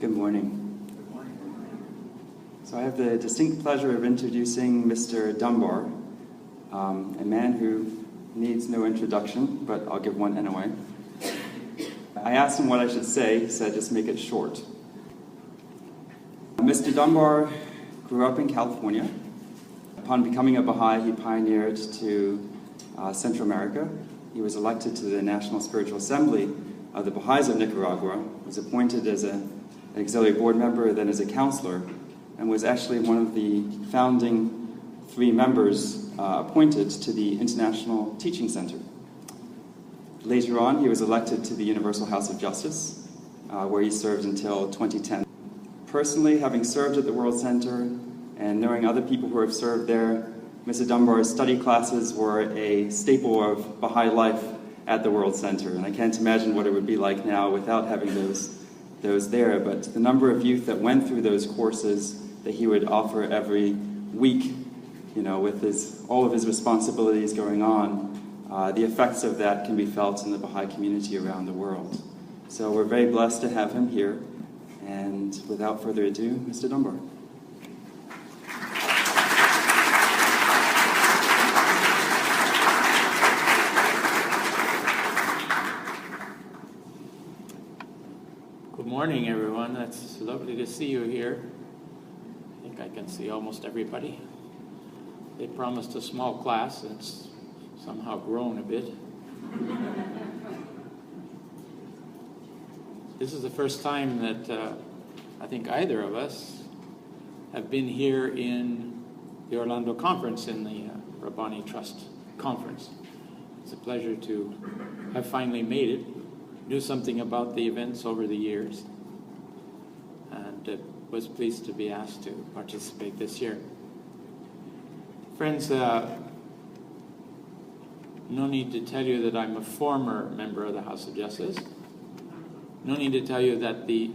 Good morning. So I have the distinct pleasure of introducing Mr. Dunbar, a man who needs no introduction, but I'll give one anyway. I asked him what I should say, he said just make it short. Mr. Dunbar grew up in California. Upon becoming a Baha'i, he pioneered to Central America. He was elected to the National Spiritual Assembly of the Baha'is of Nicaragua, was appointed as an auxiliary board member, then as a counselor, and was actually one of the founding 3 members appointed to the International Teaching Center. Later on, he was elected to the Universal House of Justice, where he served until 2010. Personally, having served at the World Center and knowing other people who have served there, Mr. Dunbar's study classes were a staple of Baha'i life at the World Center, and I can't imagine what it would be like now without having those there. But the number of youth that went through those courses that he would offer every week, with all of his responsibilities going on, the effects of that can be felt in the Baha'i community around the world. So we're very blessed to have him here, and without further ado, Mr. Dunbar. Good morning, everyone. It's lovely to see you here. I think I can see almost everybody. They promised a small class, and it's somehow grown a bit. This is the first time that I think either of us have been here in the Orlando conference, in the Rabbani Trust conference. It's a pleasure to have finally made it. Do something about the events over the years, and was pleased to be asked to participate this year. Friends, no need to tell you that I'm a former member of the House of Justice. No need to tell you that the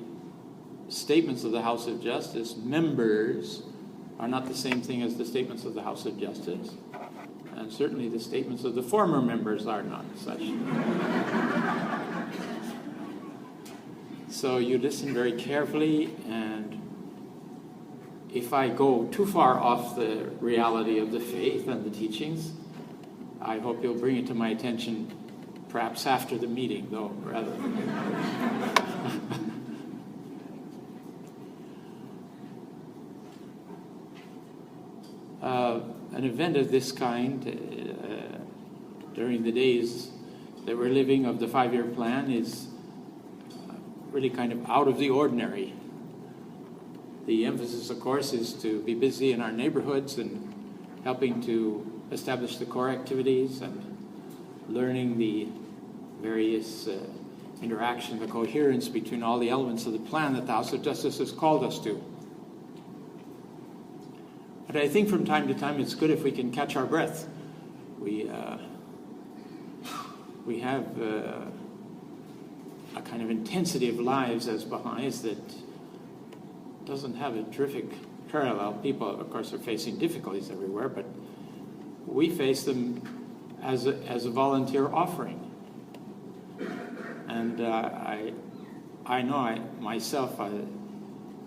statements of the House of Justice members are not the same thing as the statements of the House of Justice, and certainly the statements of the former members are not such. So you listen very carefully, and if I go too far off the reality of the faith and the teachings, I hope you'll bring it to my attention perhaps after the meeting, though, rather. An event of this kind during the days that we're living of the 5-year plan is really kind of out of the ordinary. The emphasis, of course, is to be busy in our neighborhoods and helping to establish the core activities and learning the various interaction, the coherence between all the elements of the plan that the House of Justice has called us to. But I think from time to time it's good if we can catch our breath. We have a kind of intensity of lives as Baha'is that doesn't have a terrific parallel. People, of course, are facing difficulties everywhere, but we face them as a volunteer offering. And I know myself,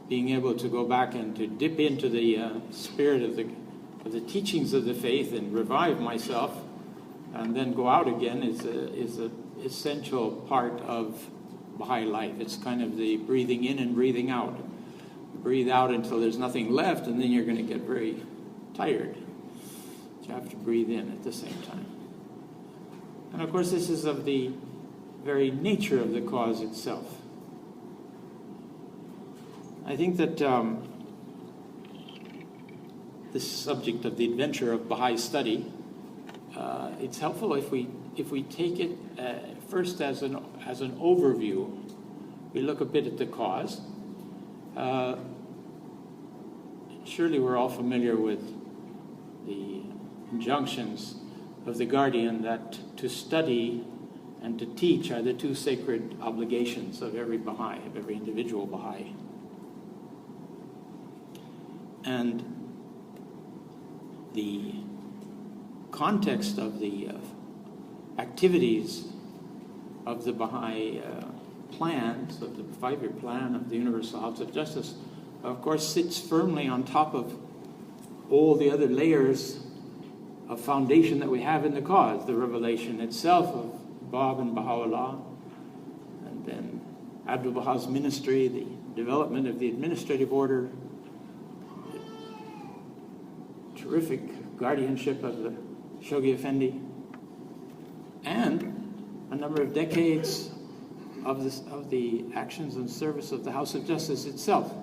being able to go back and to dip into the spirit of the teachings of the faith and revive myself, and then go out again is a essential part of Baha'i life. It's kind of the breathing in and breathing out. Breathe out until there's nothing left, and then you're going to get very tired. You have to breathe in at the same time. And of course, this is of the very nature of the cause itself. I think that this subject of the adventure of Baha'i study, it's helpful if we take it first as an overview. We look a bit at the cause. Surely we're all familiar with the injunctions of the Guardian that to study and to teach are the 2 sacred obligations of every Baha'i, of every individual Baha'i. And the context of the activities of the Baha'i plans, of the 5-year plan of the Universal House of Justice, of course, sits firmly on top of all the other layers of foundation that we have in the cause, the revelation itself of Bab and Baha'u'llah, and then Abdu'l-Baha's ministry, the development of the administrative order, the terrific guardianship of the Shoghi Effendi, and a number of decades of the actions and service of the House of Justice itself.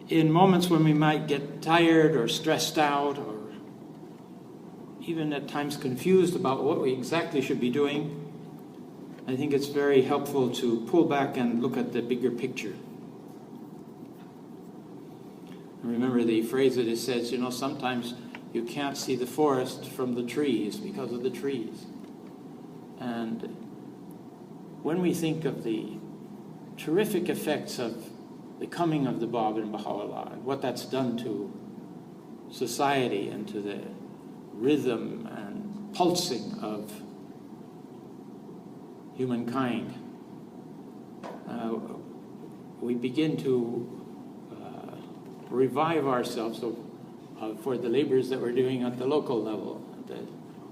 In moments when we might get tired or stressed out or even at times confused about what we exactly should be doing, I think it's very helpful to pull back and look at the bigger picture. Remember the phrase that it says, sometimes you can't see the forest from the trees because of the trees. And when we think of the terrific effects of the coming of the Bab and Baha'u'llah and what that's done to society and to the rhythm and pulsing of humankind, we begin to revive ourselves for the labors that we're doing at the local level, the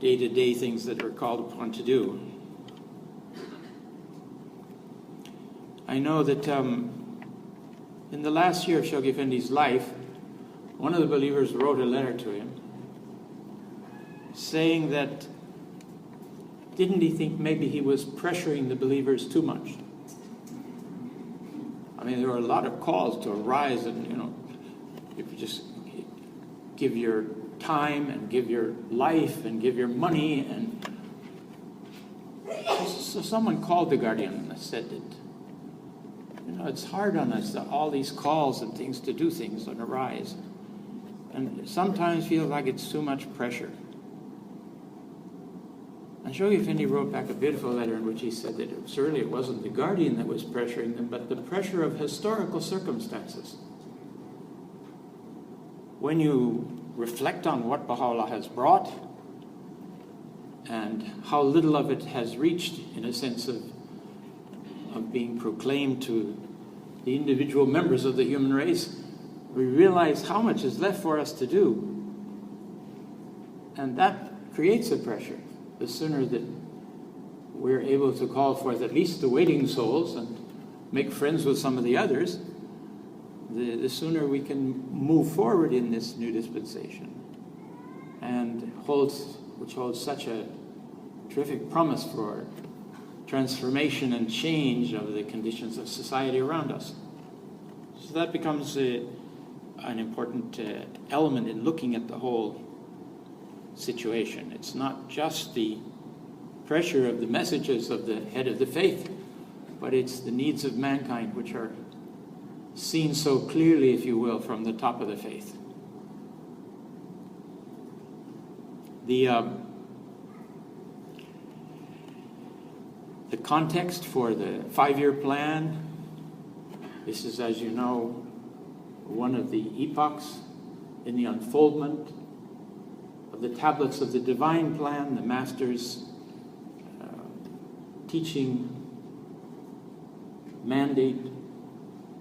day-to-day things that we're called upon to do. I know that in the last year of Shoghi Effendi's life, one of the believers wrote a letter to him saying that didn't he think maybe he was pressuring the believers too much? I mean, there were a lot of calls to arise and, if you just give your time and give your life and give your money. And so someone called the Guardian and said that, it's hard on us, all these calls and things to do things and arise. And sometimes feels like it's too much pressure. And Shoghi Effendi wrote back a beautiful letter in which he said that certainly it wasn't the Guardian that was pressuring them, but the pressure of historical circumstances. When you reflect on what Baha'u'llah has brought and how little of it has reached in a sense of being proclaimed to the individual members of the human race, we realize how much is left for us to do. And that creates a pressure. The sooner that we're able to call forth at least the waiting souls and make friends with some of the others, the sooner we can move forward in this new dispensation, and which holds such a terrific promise for transformation and change of the conditions of society around us. So that becomes an important element in looking at the whole situation. It's not just the pressure of the messages of the head of the faith, but it's the needs of mankind which are seen so clearly, if you will, from the top of the faith. The context for the 5-year plan, this is, as you know, one of the epochs in the unfoldment of the tablets of the divine plan, the Master's teaching mandate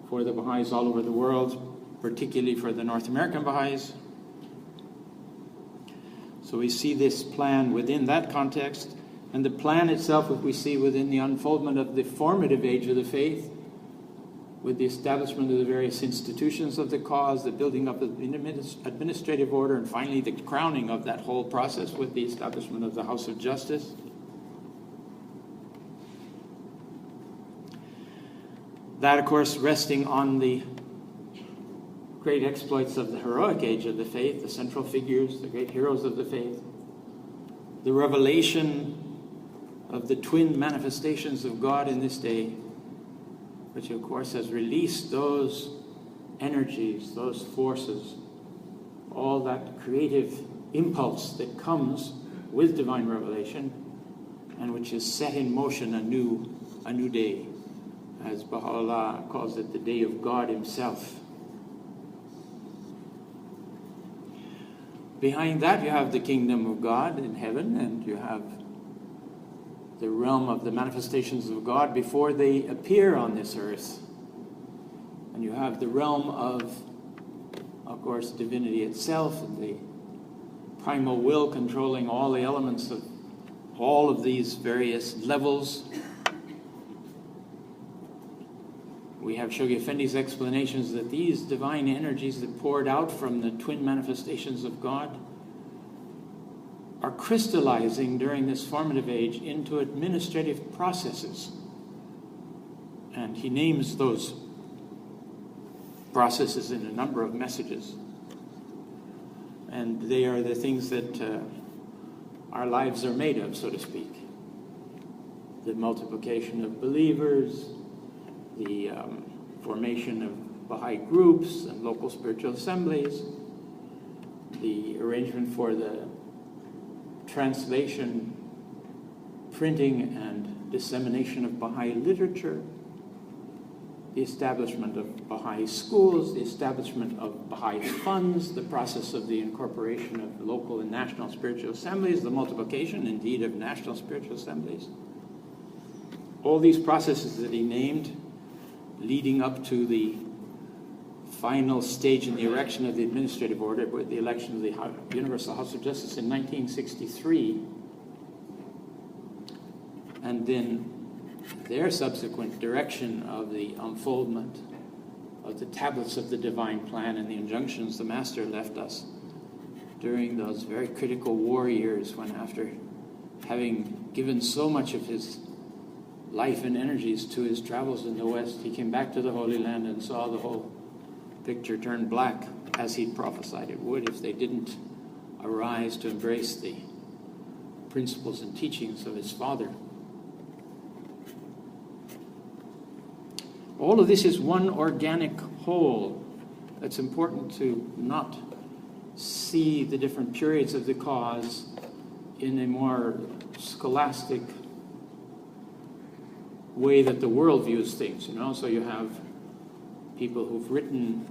for the Baha'is all over the world, particularly for the North American Baha'is. So we see this plan within that context, and the plan itself, which we see within the unfoldment of the formative age of the faith, with the establishment of the various institutions of the cause, the building up of the administrative order, and finally the crowning of that whole process with the establishment of the House of Justice. That, of course, resting on the great exploits of the heroic age of the faith, the central figures, the great heroes of the faith, the revelation of the twin manifestations of God in this day, which of course has released those energies, those forces, all that creative impulse that comes with divine revelation, and which has set in motion a new day, as Baha'u'llah calls it, the day of God himself. Behind that you have the kingdom of God in heaven, and you have the realm of the manifestations of God before they appear on this earth. And you have the realm of course, divinity itself, and the primal will controlling all the elements of all of these various levels. We have Shoghi Effendi's explanations that these divine energies that poured out from the twin manifestations of God are crystallizing during this formative age into administrative processes. And he names those processes in a number of messages. And they are the things that our lives are made of, so to speak. The multiplication of believers, the formation of Baha'i groups and local spiritual assemblies, the arrangement for the translation, printing, and dissemination of Baha'i literature, the establishment of Baha'i schools, the establishment of Baha'i funds, the process of the incorporation of local and national spiritual assemblies, the multiplication, indeed, of national spiritual assemblies. All these processes that he named leading up to the final stage in the erection of the administrative order with the election of the Universal House of Justice in 1963, and then their subsequent direction of the unfoldment of the tablets of the divine plan and the injunctions the Master left us during those very critical war years when, after having given so much of his life and energies to his travels in the West, he came back to the Holy Land and saw the whole picture turn black, as he'd prophesied it would if they didn't arise to embrace the principles and teachings of his father. All of this is one organic whole. It's important to not see the different periods of the cause in a more scholastic way that the world views things, So you have people who've written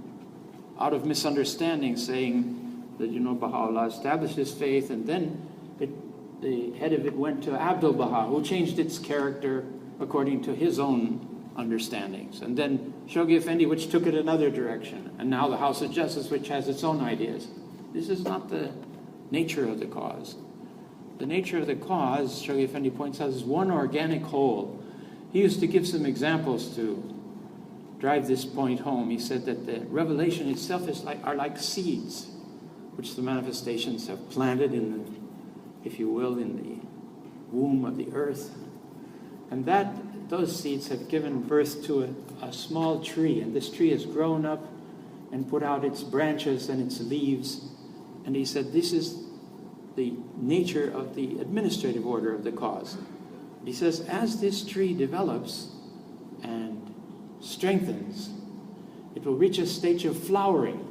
out of misunderstanding saying that, Baha'u'llah established his faith, and then the head of it went to Abdul-Baha, who changed its character according to his own understandings. And then Shoghi Effendi, which took it another direction. And now the House of Justice, which has its own ideas. This is not the nature of the cause. The nature of the cause, Shoghi Effendi points out, is one organic whole. He used to give some examples to drive this point home. He said that the revelation itself are like seeds, which the manifestations have planted in the, if you will, in the womb of the earth. And those seeds have given birth to a small tree, and this tree has grown up and put out its branches and its leaves. And he said this is the nature of the administrative order of the cause. He says, as this tree develops and strengthens, it will reach a stage of flowering.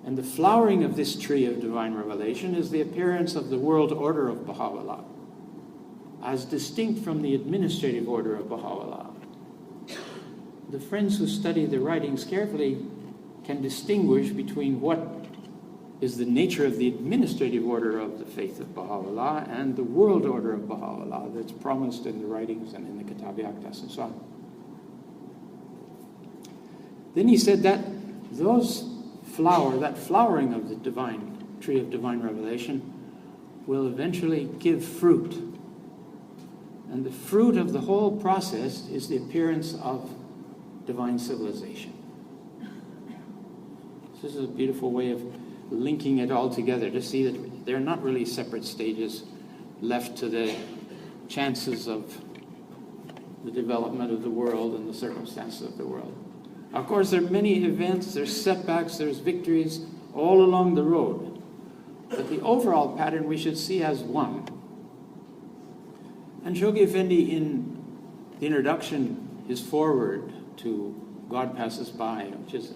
And the flowering of this tree of divine revelation is the appearance of the world order of Baha'u'llah, as distinct from the administrative order of Baha'u'llah. The friends who study the writings carefully can distinguish between what is the nature of the administrative order of the faith of Baha'u'llah and the world order of Baha'u'llah that's promised in the writings and in the Kitab-i Aqdas and so on. Then he said that that flowering of the divine tree of divine revelation will eventually give fruit. And the fruit of the whole process is the appearance of divine civilization. This is a beautiful way of linking it all together to see that they're not really separate stages left to the chances of the development of the world and the circumstances of the world. Of course, there are many events, there's setbacks, there's victories all along the road. But the overall pattern we should see as one. And Shoghi Effendi, in the introduction, his foreword to God Passes By, which is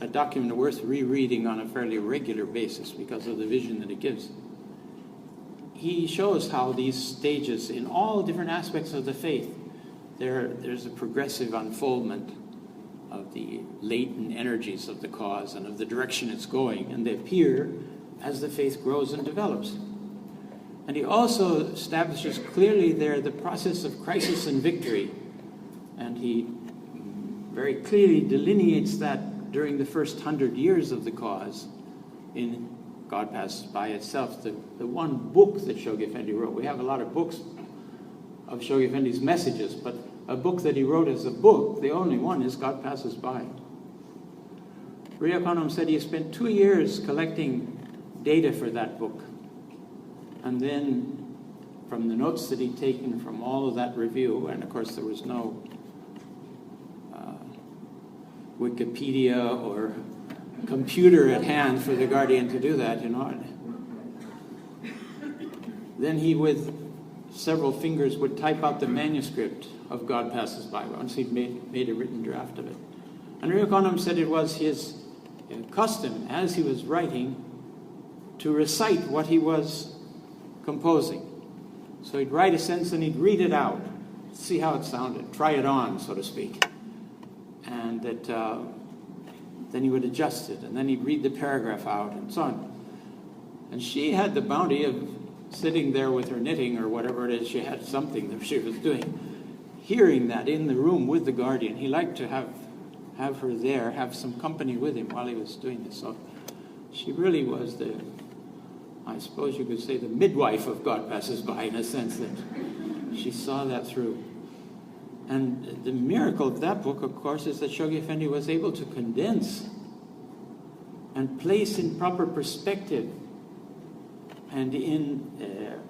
a document worth rereading on a fairly regular basis because of the vision that it gives, he shows how these stages, in all different aspects of the faith, there's a progressive unfoldment of the latent energies of the cause and of the direction it's going, and they appear as the faith grows and develops. And he also establishes clearly there the process of crisis and victory. And he very clearly delineates that during the first 100 years of the cause in God Passes By itself, the one book that Shoghi Effendi wrote. We have a lot of books of Shoghi Effendi's messages, but a book that he wrote as a book, the only one, is God Passes By. Ria Khanum said he spent 2 years collecting data for that book. And then from the notes that he'd taken from all of that review, and of course there was no Wikipedia or computer at hand for the Guardian to do that, Then he, with several fingers, would type out the manuscript of God Passes By once he'd made a written draft of it. And Ria Khanum said it was his custom, as he was writing, to recite what he was composing. So he'd write a sentence and he'd read it out, see how it sounded, try it on, so to speak. And that then he would adjust it, and then he'd read the paragraph out, and so on. And she had the bounty of sitting there with her knitting or whatever it is, she had something that she was doing, hearing that in the room with the Guardian. He liked to have her there, have some company with him while he was doing this. So she really was I suppose you could say, the midwife of God Passes By, in a sense that she saw that through. And the miracle of that book, of course, is that Shoghi Effendi was able to condense and place in proper perspective and in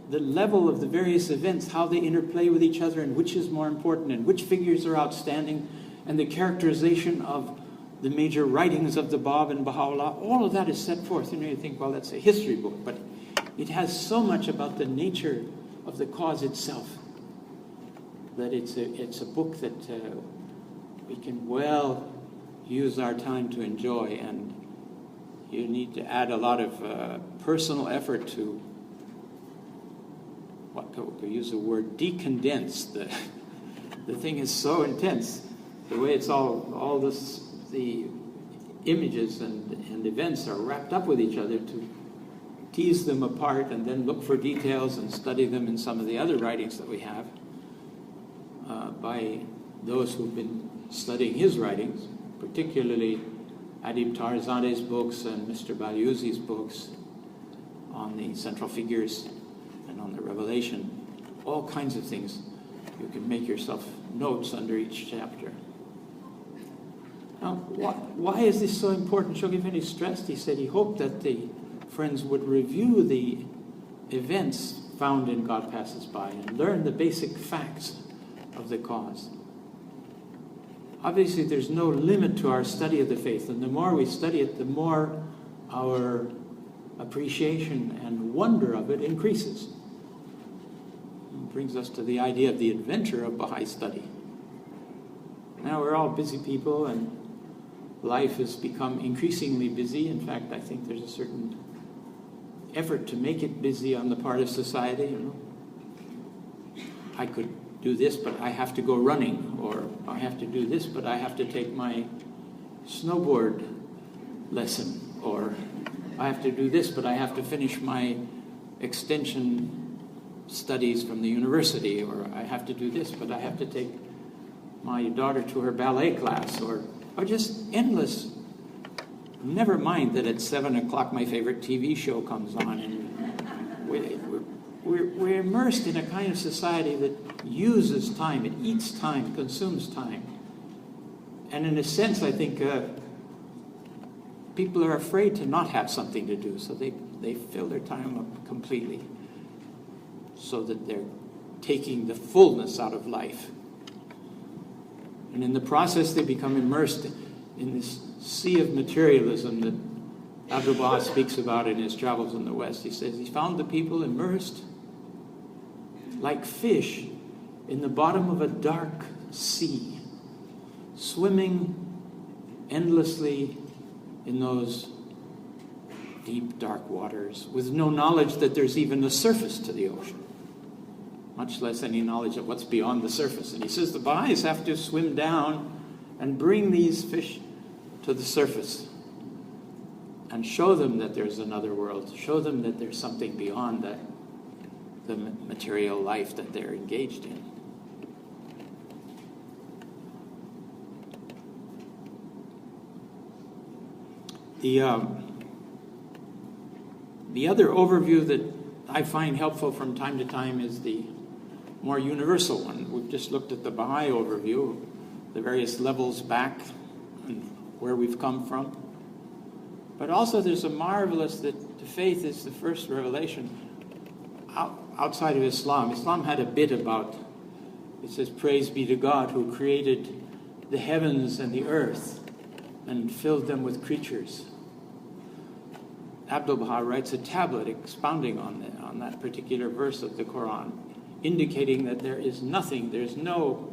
the level of the various events, how they interplay with each other and which is more important and which figures are outstanding, and the characterization of the major writings of the Bab and Baha'u'llah. All of that is set forth. You think, well, that's a history book, but it has so much about the nature of the cause itself that it's a book that we can well use our time to enjoy, and you need to add a lot of personal effort to, use the word, decondense. The thing is so intense, the way it's the images and events are wrapped up with each other, to tease them apart and then look for details and study them in some of the other writings that we have by those who've been studying his writings, particularly Adib Tarzade's books and Mr. Baliuzi's books on the central figures and on the revelation. All kinds of things. You can make yourself notes under each chapter. Now, why is this so important? Shoghi Effendi stressed, he said he hoped that the friends would review the events found in God Passes By and learn the basic facts of the cause. Obviously, there's no limit to our study of the faith, and the more we study it, the more our appreciation and wonder of it increases. It brings us to the idea of the adventure of Baha'i study. Now, we're all busy people, and life has become increasingly busy. In fact, I think there's a certain effort to make it busy on the part of society. I could do this, but I have to go running, or I have to do this, but I have to take my snowboard lesson, or I have to do this, but I have to finish my extension studies from the university, or I have to do this, but I have to take my daughter to her ballet class, or just endless. Never mind that at 7 o'clock my favorite TV show comes on, and we're immersed in a kind of society that uses time, it eats time, consumes time. And in a sense, I think people are afraid to not have something to do, so they fill their time up completely so that they're taking the fullness out of life. And in the process, they become immersed in this sea of materialism that Abdul Baha speaks about in his travels in the West. He says he found the people immersed like fish in the bottom of a dark sea, swimming endlessly in those deep, dark waters, with no knowledge that there's even a surface to the ocean, much less any knowledge of what's beyond the surface. And he says the Baha'is have to swim down and bring these fish to the surface. and show them that there's another world, show them that there's something beyond the material life that they're engaged in. The other overview that I find helpful from time to time is the more universal one. We've just looked at the Baha'i overview, the various levels back and where we've come from. But also there's a marvelous that the faith is the first revelation outside of Islam. Islam had a bit about, it says, praise be to God who created the heavens and the earth and filled them with creatures. Abdu'l-Baha writes a tablet expounding on that particular verse of the Quran, indicating that there is nothing, there's no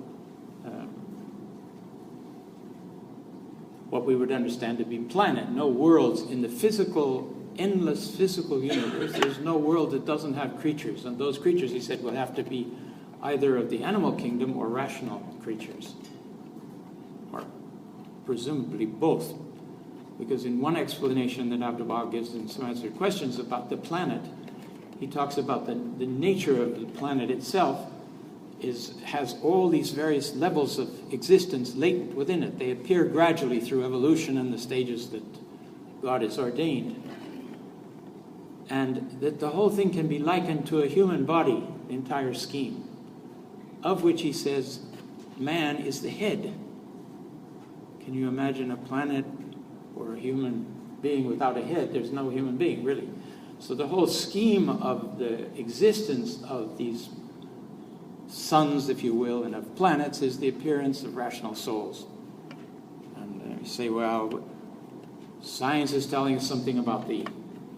what we would understand to be planet, no worlds in the physical, endless physical universe. There's no world that doesn't have creatures. And those creatures, he said, will have to be either of the animal kingdom or rational creatures, or presumably both. Because in one explanation that Abdu'l-Baha gives in some answered questions about the planet, he talks about the nature of the planet itself has all these various levels of existence latent within it. They appear gradually through evolution and the stages that God has ordained. And that the whole thing can be likened to a human body, the entire scheme, of which he says man is the head. Can you imagine a planet or a human being without a head? There's no human being, really. So the whole scheme of the existence of these suns, if you will, and of planets is the appearance of rational souls. And you say, well, science is telling us something about the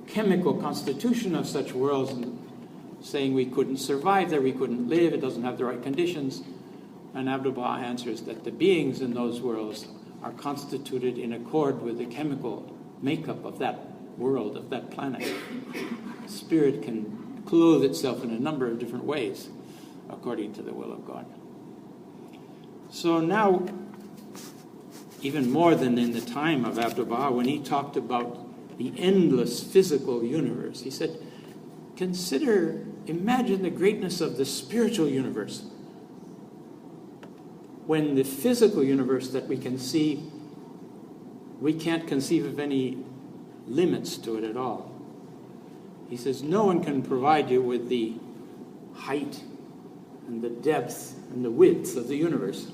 chemical constitution of such worlds and saying we couldn't survive there, we couldn't live, it doesn't have the right conditions. And Abdu'l-Baha answers that the beings in those worlds are constituted in accord with the chemical makeup of that world, of that planet. Spirit can clothe itself in a number of different ways according to the will of God. So now, even more than in the time of Abdu'l-Baha, when he talked about the endless physical universe, he said, imagine the greatness of the spiritual universe. When the physical universe that we can see, we can't conceive of any limits to it at all. He says, no one can provide you with the height and the depth and the width of the universe.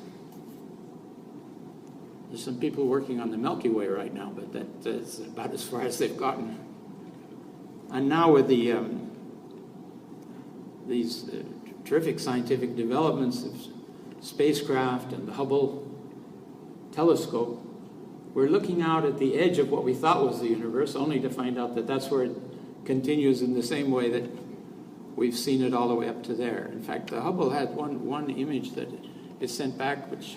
There's some people working on the Milky Way right now, but that's about as far as they've gotten. And now with these terrific scientific developments of spacecraft and the Hubble telescope, we're looking out at the edge of what we thought was the universe, only to find out that that's where it continues in the same way that we've seen it all the way up to there. In fact, the Hubble had one image that is sent back, which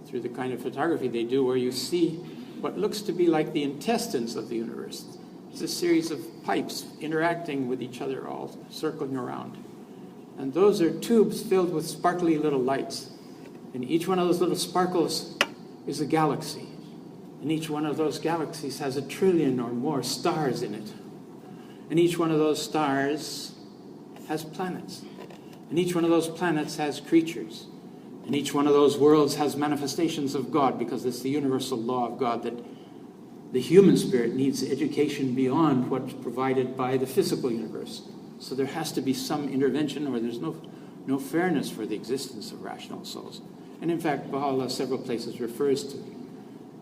through the kind of photography they do, where you see what looks to be like the intestines of the universe. It's a series of pipes interacting with each other, all circling around. And those are tubes filled with sparkly little lights. And each one of those little sparkles is a galaxy. And each one of those galaxies has 1 trillion or more stars in it. And each one of those stars has planets. And each one of those planets has creatures. And each one of those worlds has manifestations of God, because it's the universal law of God that the human spirit needs education beyond what's provided by the physical universe. So there has to be some intervention, or there's no fairness for the existence of rational souls. And in fact, Baha'u'llah several places refers to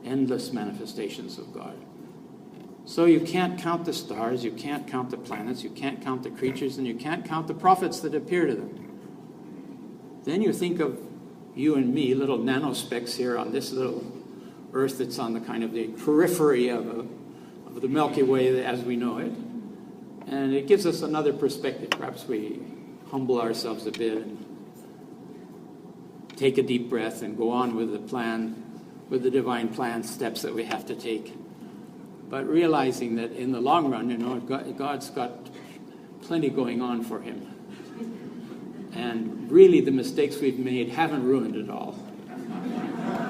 endless manifestations of God. So you can't count the stars, you can't count the planets, you can't count the creatures, and you can't count the prophets that appear to them. Then you think of you and me, little nanospecks here on this little Earth that's on the kind of the periphery of the Milky Way as we know it. And it gives us another perspective. Perhaps we humble ourselves a bit and take a deep breath and go on with the plan, with the divine plan steps that we have to take. But realizing that in the long run, God's got plenty going on for him. And really the mistakes we've made haven't ruined it all.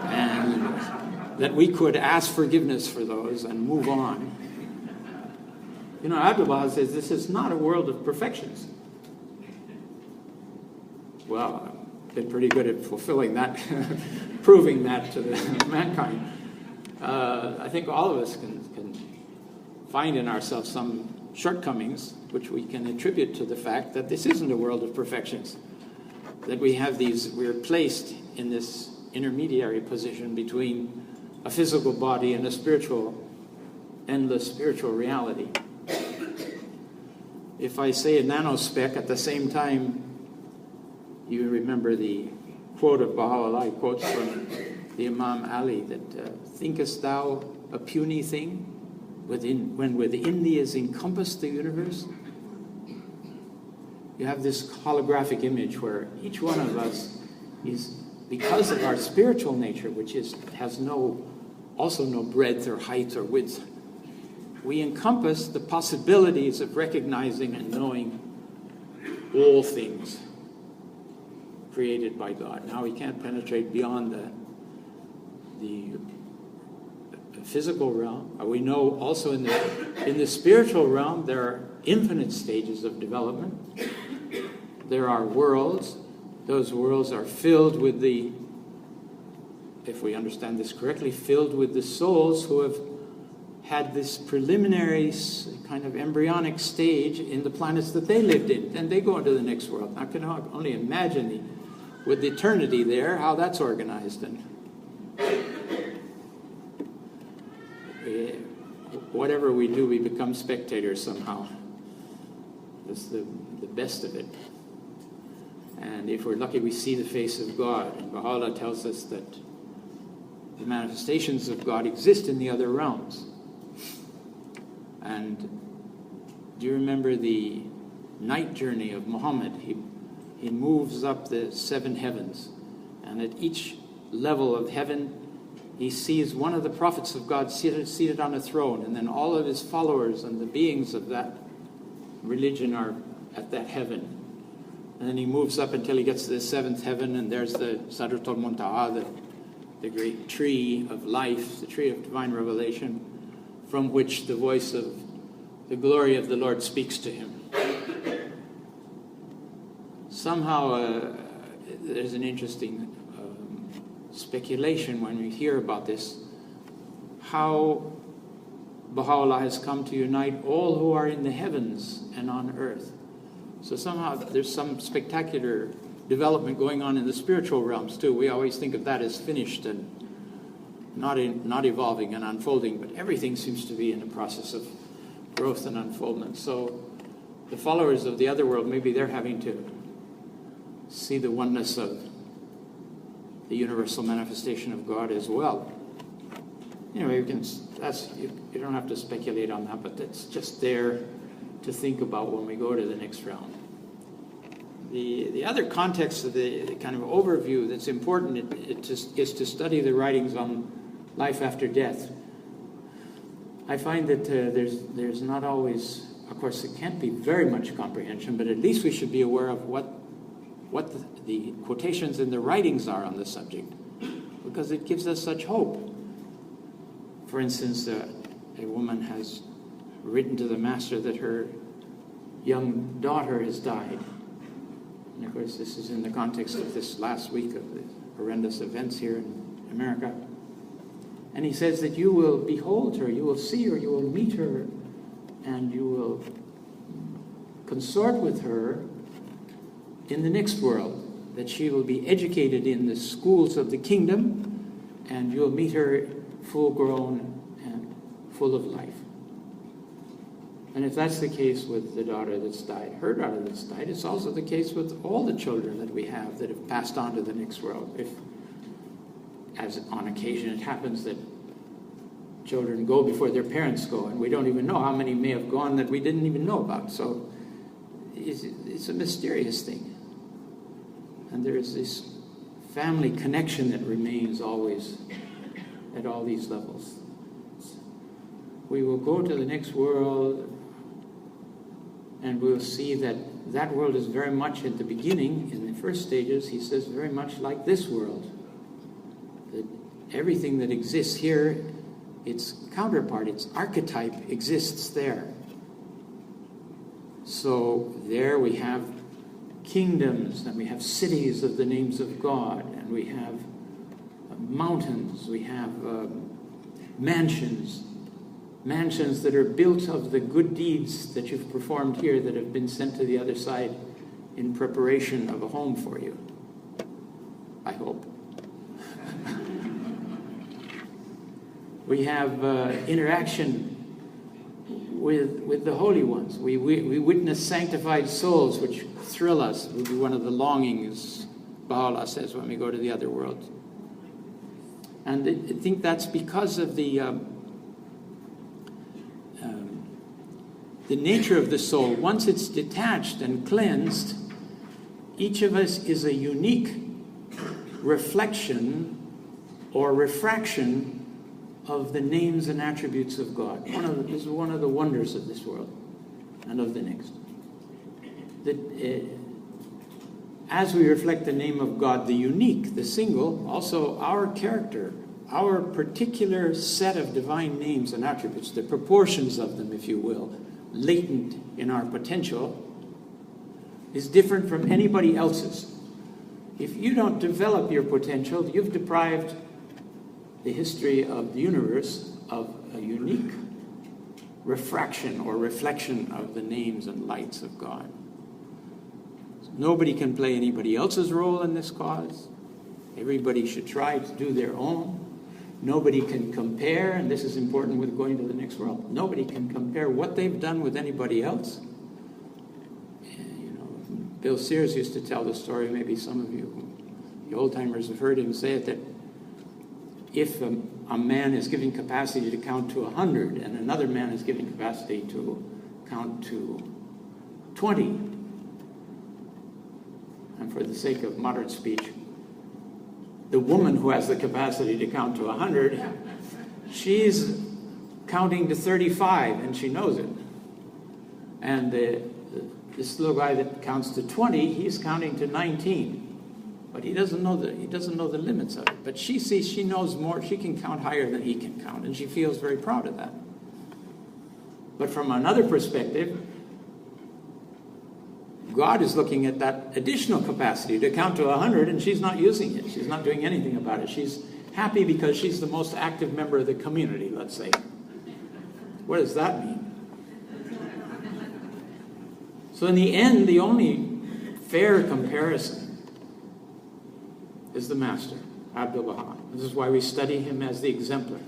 And that we could ask forgiveness for those and move on. Abdu'l-Baha says this is not a world of perfections. Well, I've been pretty good at fulfilling that, proving that to mankind. I think all of us can find in ourselves some shortcomings which we can attribute to the fact that this isn't a world of perfections. That we're placed in this intermediary position between a physical body and a endless spiritual reality. If I say a nanospeck at the same time, you remember the quote of Baha'u'llah, quotes from the Imam Ali, that thinkest thou a puny thing when within thee is encompassed the universe? You have this holographic image where each one of us is, because of our spiritual nature, which has also no breadth or height or width, we encompass the possibilities of recognizing and knowing all things created by God. Now we can't penetrate beyond the physical realm. We know also in the spiritual realm there are infinite stages of development. There are worlds. Those worlds are filled with if we understand this correctly, filled with the souls who have had this preliminary kind of embryonic stage in the planets that they lived in. And they go into the next world. I can only imagine with eternity there, how that's organized. And whatever we do, we become spectators somehow. That's the best of it. And if we're lucky, we see the face of God. And Baha'u'llah tells us that the manifestations of God exist in the other realms. And do you remember the night journey of Muhammad? He moves up the 7 heavens. And at each level of heaven, he sees one of the prophets of God seated on a throne. And then all of his followers and the beings of that religion are at that heaven. And then he moves up until he gets to the 7th heaven, and there's the Sadratul Muntaha, the great tree of life, the tree of divine revelation, from which the voice of the glory of the Lord speaks to him. Somehow there's an interesting speculation when we hear about this, how Baha'u'llah has come to unite all who are in the heavens and on earth. So somehow there's some spectacular development going on in the spiritual realms too. We always think of that as finished and not evolving and unfolding, but everything seems to be in a process of growth and unfoldment. So the followers of the other world, maybe they're having to see the oneness of the universal manifestation of God as well. Anyway, you don't have to speculate on that, but it's just there to think about when we go to the next round. The other context of the kind of overview that's important is to study the writings on life after death. I find that there's not always, of course, it can't be very much comprehension, but at least we should be aware of what the quotations in the writings are on the subject, because it gives us such hope. For instance, a woman has written to the master that her young daughter has died. And of course, this is in the context of this last week of the horrendous events here in America. And he says that you will behold her, you will see her, you will meet her, and you will consort with her in the next world, that she will be educated in the schools of the kingdom, and you'll meet her full grown and full of life. And if that's the case with the daughter that's died, her daughter that's died, it's also the case with all the children that we have that have passed on to the next world. If, as on occasion it happens that children go before their parents go, and we don't even know how many may have gone that we didn't even know about. So it's a mysterious thing. And there is this family connection that remains always at all these levels. We will go to the next world, and we'll see that that world is very much at the beginning, in the first stages, he says, very much like this world. That everything that exists here, its counterpart, its archetype exists there. So there we have kingdoms, and we have cities of the names of God, and we have mountains, we have mansions that are built of the good deeds that you've performed here that have been sent to the other side in preparation of a home for you, I hope. We have interaction with the holy ones. We witness sanctified souls, which thrill us. It will be one of the longings, Baha'u'llah says, when we go to the other world. And I think that's because of the nature of the soul. Once it's detached and cleansed, each of us is a unique reflection or refraction of the names and attributes of God. This is one of the wonders of this world and of the next. As we reflect the name of God, the unique, the single, also our character, our particular set of divine names and attributes, the proportions of them, if you will, latent in our potential, is different from anybody else's. If you don't develop your potential, you've deprived the history of the universe of a unique refraction or reflection of the names and lights of God. Nobody can play anybody else's role in this cause. Everybody should try to do their own. Nobody can compare, and this is important with going to the next world. Nobody can compare what they've done with anybody else. Bill Sears used to tell the story, maybe some of you, the old-timers have heard him say it, that if a man is given capacity to count to 100 and another man is given capacity to count to 20, and for the sake of modern speech, the woman who has the capacity to count to 100, she's counting to 35 and she knows it. And this little guy that counts to 20, he's counting to 19. But he doesn't know the limits of it. But she sees, she knows more, she can count higher than he can count, and she feels very proud of that. But from another perspective, God is looking at that additional capacity to count to 100, and she's not using it. She's not doing anything about it. She's happy because she's the most active member of the community, let's say. What does that mean? So in the end, the only fair comparison is the Master, Abdu'l-Baha. This is why we study him as the exemplar.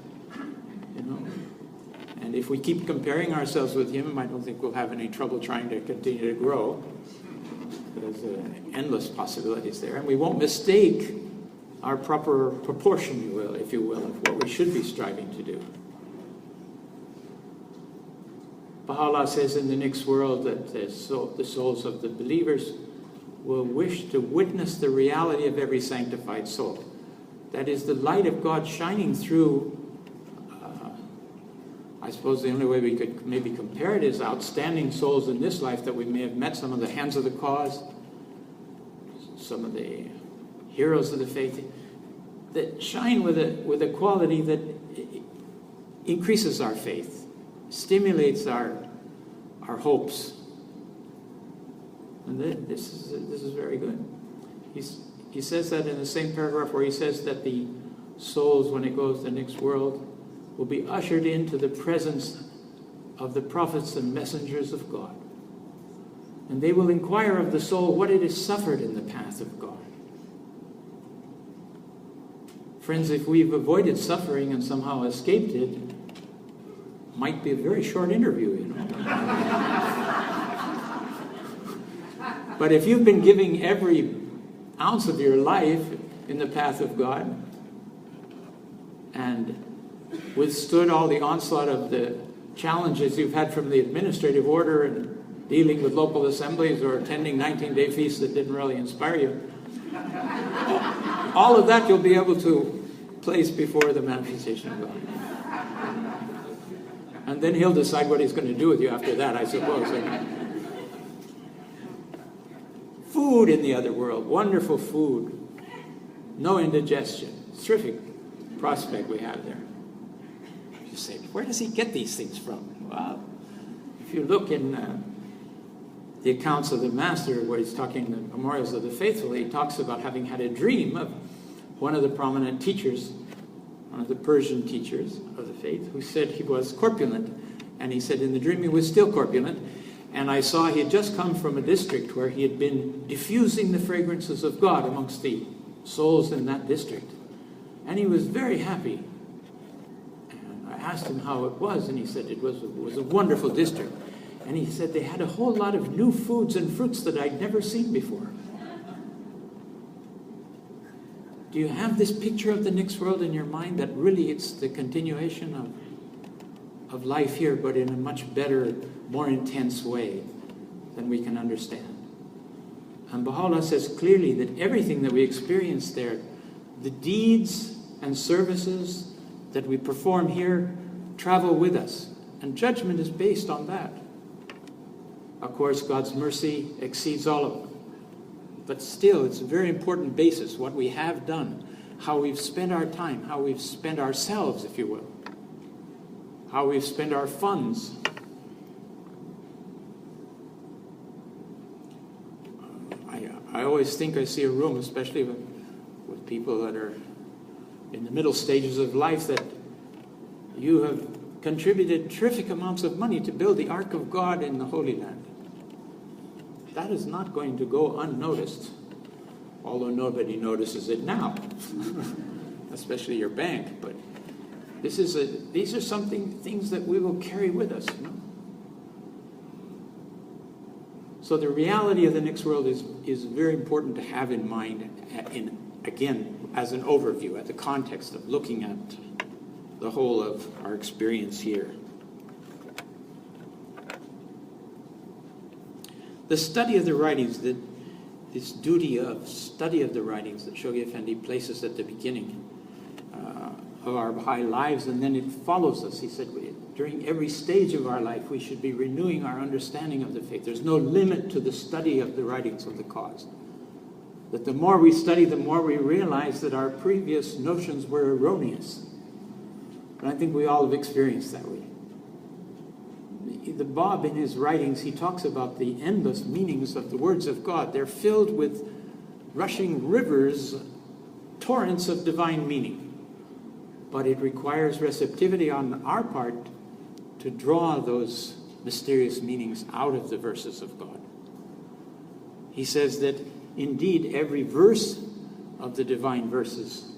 And if we keep comparing ourselves with him, I don't think we'll have any trouble trying to continue to grow. There's endless possibilities there. And we won't mistake our proper proportion, if you will, of what we should be striving to do. Baha'u'llah says in the next world that the souls of the believers will wish to witness the reality of every sanctified soul. That is the light of God shining through. I suppose the only way we could maybe compare it is outstanding souls in this life that we may have met, some of the hands of the cause, some of the heroes of the faith, that shine with a quality that increases our faith, stimulates our hopes. And this is very good. He says that in the same paragraph where he says that the souls, when it goes to the next world, will be ushered into the presence of the prophets and messengers of God. And they will inquire of the soul what it has suffered in the path of God. Friends, if we've avoided suffering and somehow escaped it, might be a very short interview, But if you've been giving every ounce of your life in the path of God and withstood all the onslaught of the challenges you've had from the administrative order and dealing with local assemblies or attending 19-day feasts that didn't really inspire you, all of that you'll be able to place before the manifestation of God. And then he'll decide what he's going to do with you after that, I suppose. Food in the other world, wonderful food, no indigestion, terrific prospect we have there. You say, where does he get these things from? Well, if you look in the accounts of the Master, where he's talking the Memorials of the Faithful, he talks about having had a dream of one of the prominent teachers, one of the Persian teachers of the faith, who said he was corpulent. And he said in the dream he was still corpulent. And I saw he had just come from a district where he had been diffusing the fragrances of God amongst the souls in that district. And he was very happy. And I asked him how it was, and he said it was a wonderful district. And he said they had a whole lot of new foods and fruits that I'd never seen before. Do you have this picture of the next world in your mind, that really it's the continuation of life here, but in a much better, more intense way than we can understand? And Baha'u'llah says clearly that everything that we experience there, the deeds and services that we perform here, travel with us. And judgment is based on that. Of course, God's mercy exceeds all of them. But still, it's a very important basis, what we have done, how we've spent our time, how we've spent ourselves, if you will, how we've spent our funds. I always think I see a room, especially with people that are in the middle stages of life, that you have contributed terrific amounts of money to build the Ark of God in the Holy Land. That is not going to go unnoticed, although nobody notices it now, especially your bank. But these are things that we will carry with us, you know. So the reality of the next world is very important to have in mind, again, as an overview, at the context of looking at the whole of our experience here. The study of the writings, this duty of study of the writings that Shoghi Effendi places at the beginning of our Baha'i lives, and then it follows us. He said, during every stage of our life, we should be renewing our understanding of the faith. There's no limit to the study of the writings of the cause. That the more we study, the more we realize that our previous notions were erroneous. And I think we all have experienced that way. The Bab, in his writings, he talks about the endless meanings of the words of God. They're filled with rushing rivers, torrents of divine meaning. But it requires receptivity on our part to draw those mysterious meanings out of the verses of God. He says that indeed every verse of the divine verses,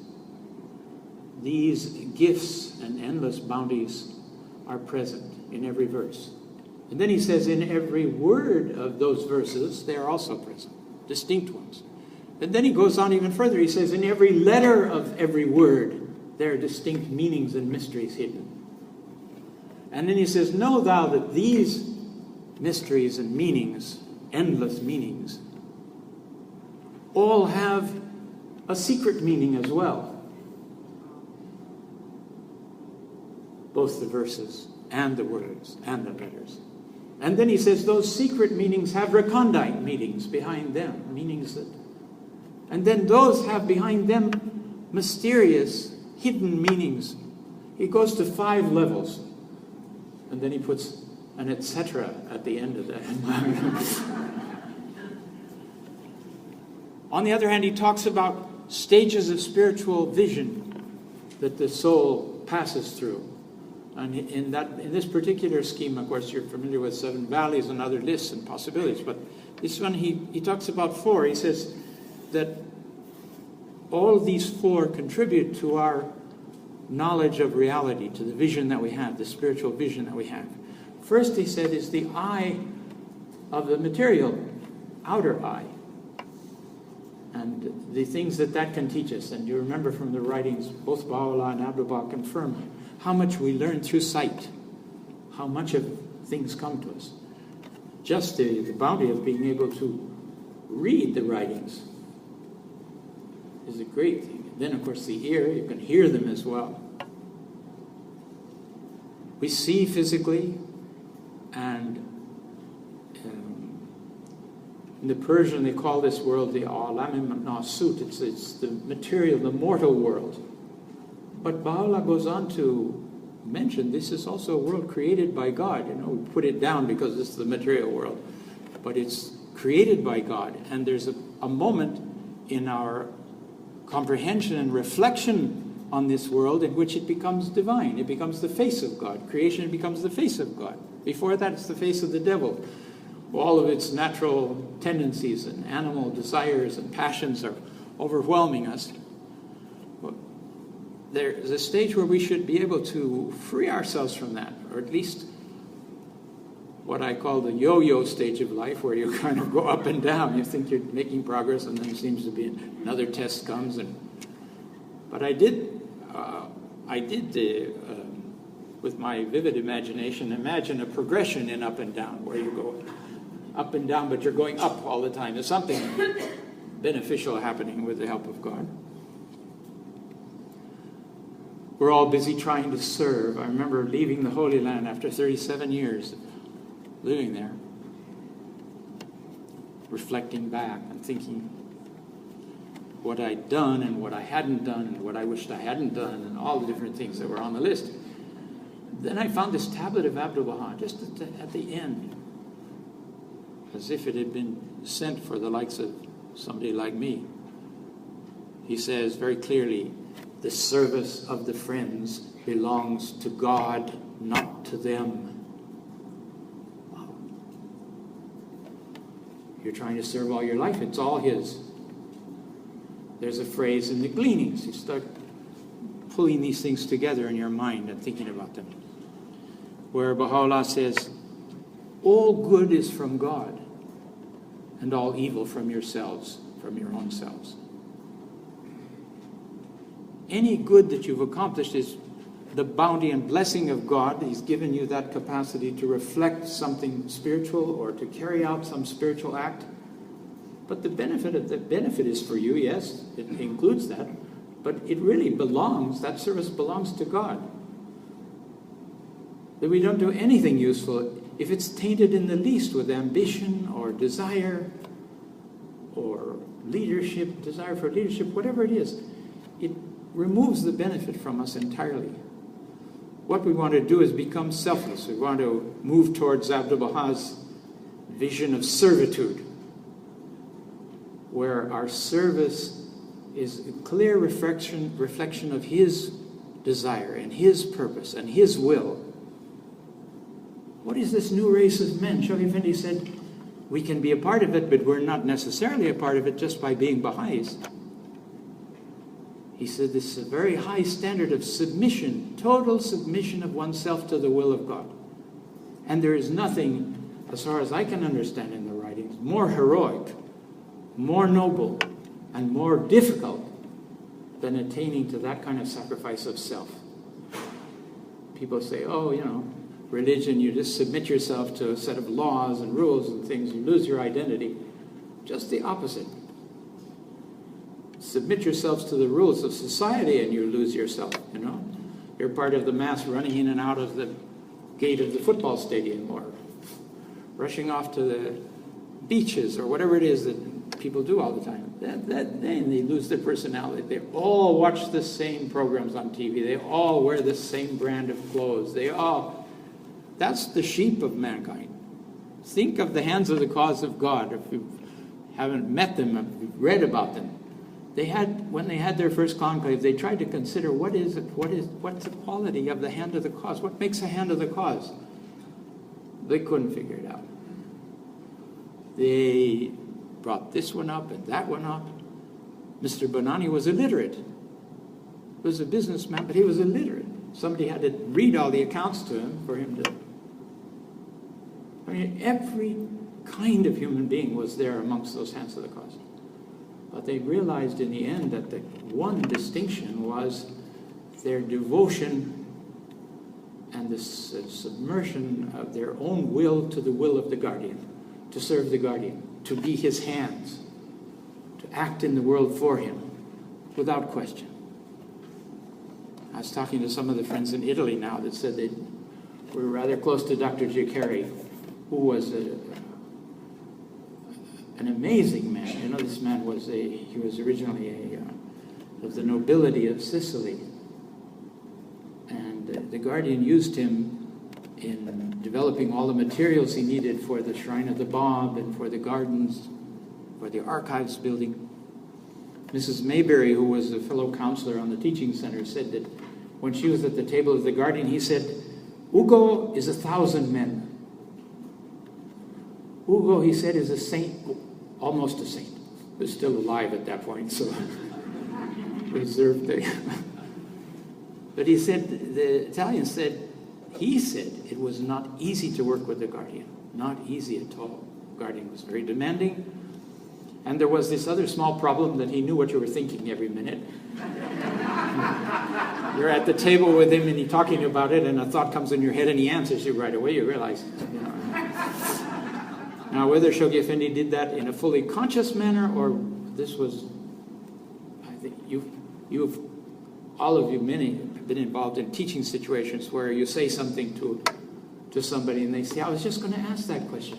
these gifts and endless bounties are present in every verse. And then he says in every word of those verses, they are also present, distinct ones. And then he goes on even further. He says in every letter of every word, there are distinct meanings and mysteries hidden. And then he says, know thou that these mysteries and meanings, endless meanings, all have a secret meaning as well. Both the verses and the words and the letters. And then he says those secret meanings have recondite meanings behind them, meanings that, and then those have behind them mysterious, hidden meanings. He goes to 5 levels, and then he puts an etc. at the end of that. On the other hand, he talks about stages of spiritual vision that the soul passes through. And in this particular scheme, of course, you're familiar with 7 valleys and other lists and possibilities, but this one he talks about 4. He says that all these 4 contribute to our knowledge of reality, to the vision that we have, the spiritual vision that we have. First, he said, is the eye of the material, outer eye, and the things that can teach us. And you remember from the writings, both Baha'u'llah and Abdu'l-Baha confirm how much we learn through sight, how much of things come to us. Just the bounty of being able to read the writings is a great thing. And then, of course, the ear, you can hear them as well. We see physically, and in the Persian they call this world the Alam Nasut. It's the material, the mortal world. But Baha'u'llah goes on to mention this is also a world created by God. We put it down because it's the material world. but it's created by God. And there's a moment in our comprehension and reflection on this world in which it becomes divine. It becomes the face of God. Creation becomes the face of God. Before that, it's the face of the devil. All of its natural tendencies and animal desires and passions are overwhelming us. There's a stage where we should be able to free ourselves from that, or at least what I call the yo-yo stage of life, where you kind of go up and down. You think you're making progress, and then it seems to be another test comes. But I did with my vivid imagination, imagine a progression in up and down, where you go up and down, but you're going up all the time. There's something beneficial happening with the help of God. We're all busy trying to serve. I remember leaving the Holy Land after 37 years living there, reflecting back and thinking what I'd done and what I hadn't done and what I wished I hadn't done and all the different things that were on the list. Then I found this tablet of Abdu'l-Baha just at the end, as if it had been sent for the likes of somebody like me. He says very clearly, the service of the friends belongs to God, not to them. Wow. You're trying to serve all your life, it's all His. There's a phrase in the Gleanings. You start pulling these things together in your mind and thinking about them, where Baha'u'llah says, all good is from God, and all evil from yourselves, from your own selves. Any good that you've accomplished is the bounty and blessing of God. He's given you that capacity to reflect something spiritual or to carry out some spiritual act. But the benefit is for you, yes, it includes that, but it really belongs, that service belongs to God. That we don't do anything useful if it's tainted in the least with ambition or desire or leadership, desire for leadership, whatever it is. It removes the benefit from us entirely. What we want to do is become selfless. We want to move towards Abdu'l-Baha's vision of servitude, where our service is a clear reflection of His desire and His purpose and His will. What is this new race of men? Shaykh Effendi said, we can be a part of it, but we're not necessarily a part of it just by being Baha'is. He said this is a very high standard of submission, total submission of oneself to the will of God. And there is nothing, as far as I can understand in the writings, more heroic, more noble, and more difficult than attaining to that kind of sacrifice of self. People say, oh, religion, you just submit yourself to a set of laws and rules and things, you lose your identity. Just the opposite. Submit yourselves to the rules of society and you lose yourself, You're part of the mass running in and out of the gate of the football stadium or rushing off to the beaches or whatever it is that people do all the time. Then they lose their personality. They all watch the same programs on TV. They all wear the same brand of clothes. That's the sheep of mankind. Think of the hands of the cause of God. If you haven't met them, if you've read about them, when they had their first conclave, they tried to consider what's the quality of the hand of the cause? What makes a hand of the cause? They couldn't figure it out. They brought this one up and that one up. Mr. Bonani was illiterate. He was a businessman, but he was illiterate. Somebody had to read all the accounts to him for him to... every kind of human being was there amongst those hands of the cause. But they realized in the end that the one distinction was their devotion and the submersion of their own will to the will of the guardian, to serve the guardian, to be his hands, to act in the world for him, without question. I was talking to some of the friends in Italy now that said they were rather close to Dr. Giaccari, who was an amazing man. This man was he was originally of the nobility of Sicily. And the guardian used him in developing all the materials he needed for the Shrine of the Bab and for the gardens, for the archives building. Mrs. Mayberry, who was a fellow counselor on the teaching center, said that when she was at the table of the guardian, he said, "Ugo is 1,000 men. Ugo," he said, "is a saint, almost a saint." He was still alive at that point, so reserved there. But he said, the Italian said, he said it was not easy to work with the guardian. Not easy at all. The guardian was very demanding. And there was this other small problem that he knew what you were thinking every minute. You're at the table with him and he's talking about it and a thought comes in your head and he answers you right away. You realize, you know. Now, whether Shoghi Effendi did that in a fully conscious manner or this was, I think all of you, many, have been involved in teaching situations where you say something to somebody and they say, "I was just going to ask that question."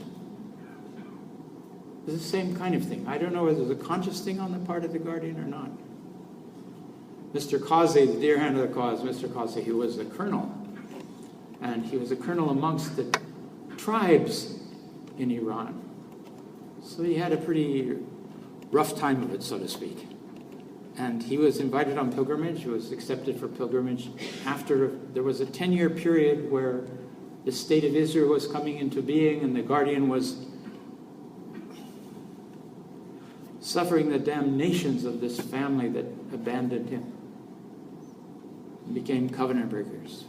It's the same kind of thing. I don't know whether it's a conscious thing on the part of the guardian or not. Mr. Qazi, the dear hand of the cause, Mr. Qazi, he was a colonel. And he was a colonel amongst the tribes in Iran. So he had a pretty rough time of it, so to speak. And he was invited on pilgrimage. He was accepted for pilgrimage after there was a 10-year period where the state of Israel was coming into being and the guardian was suffering the damnations of this family that abandoned him and became covenant breakers.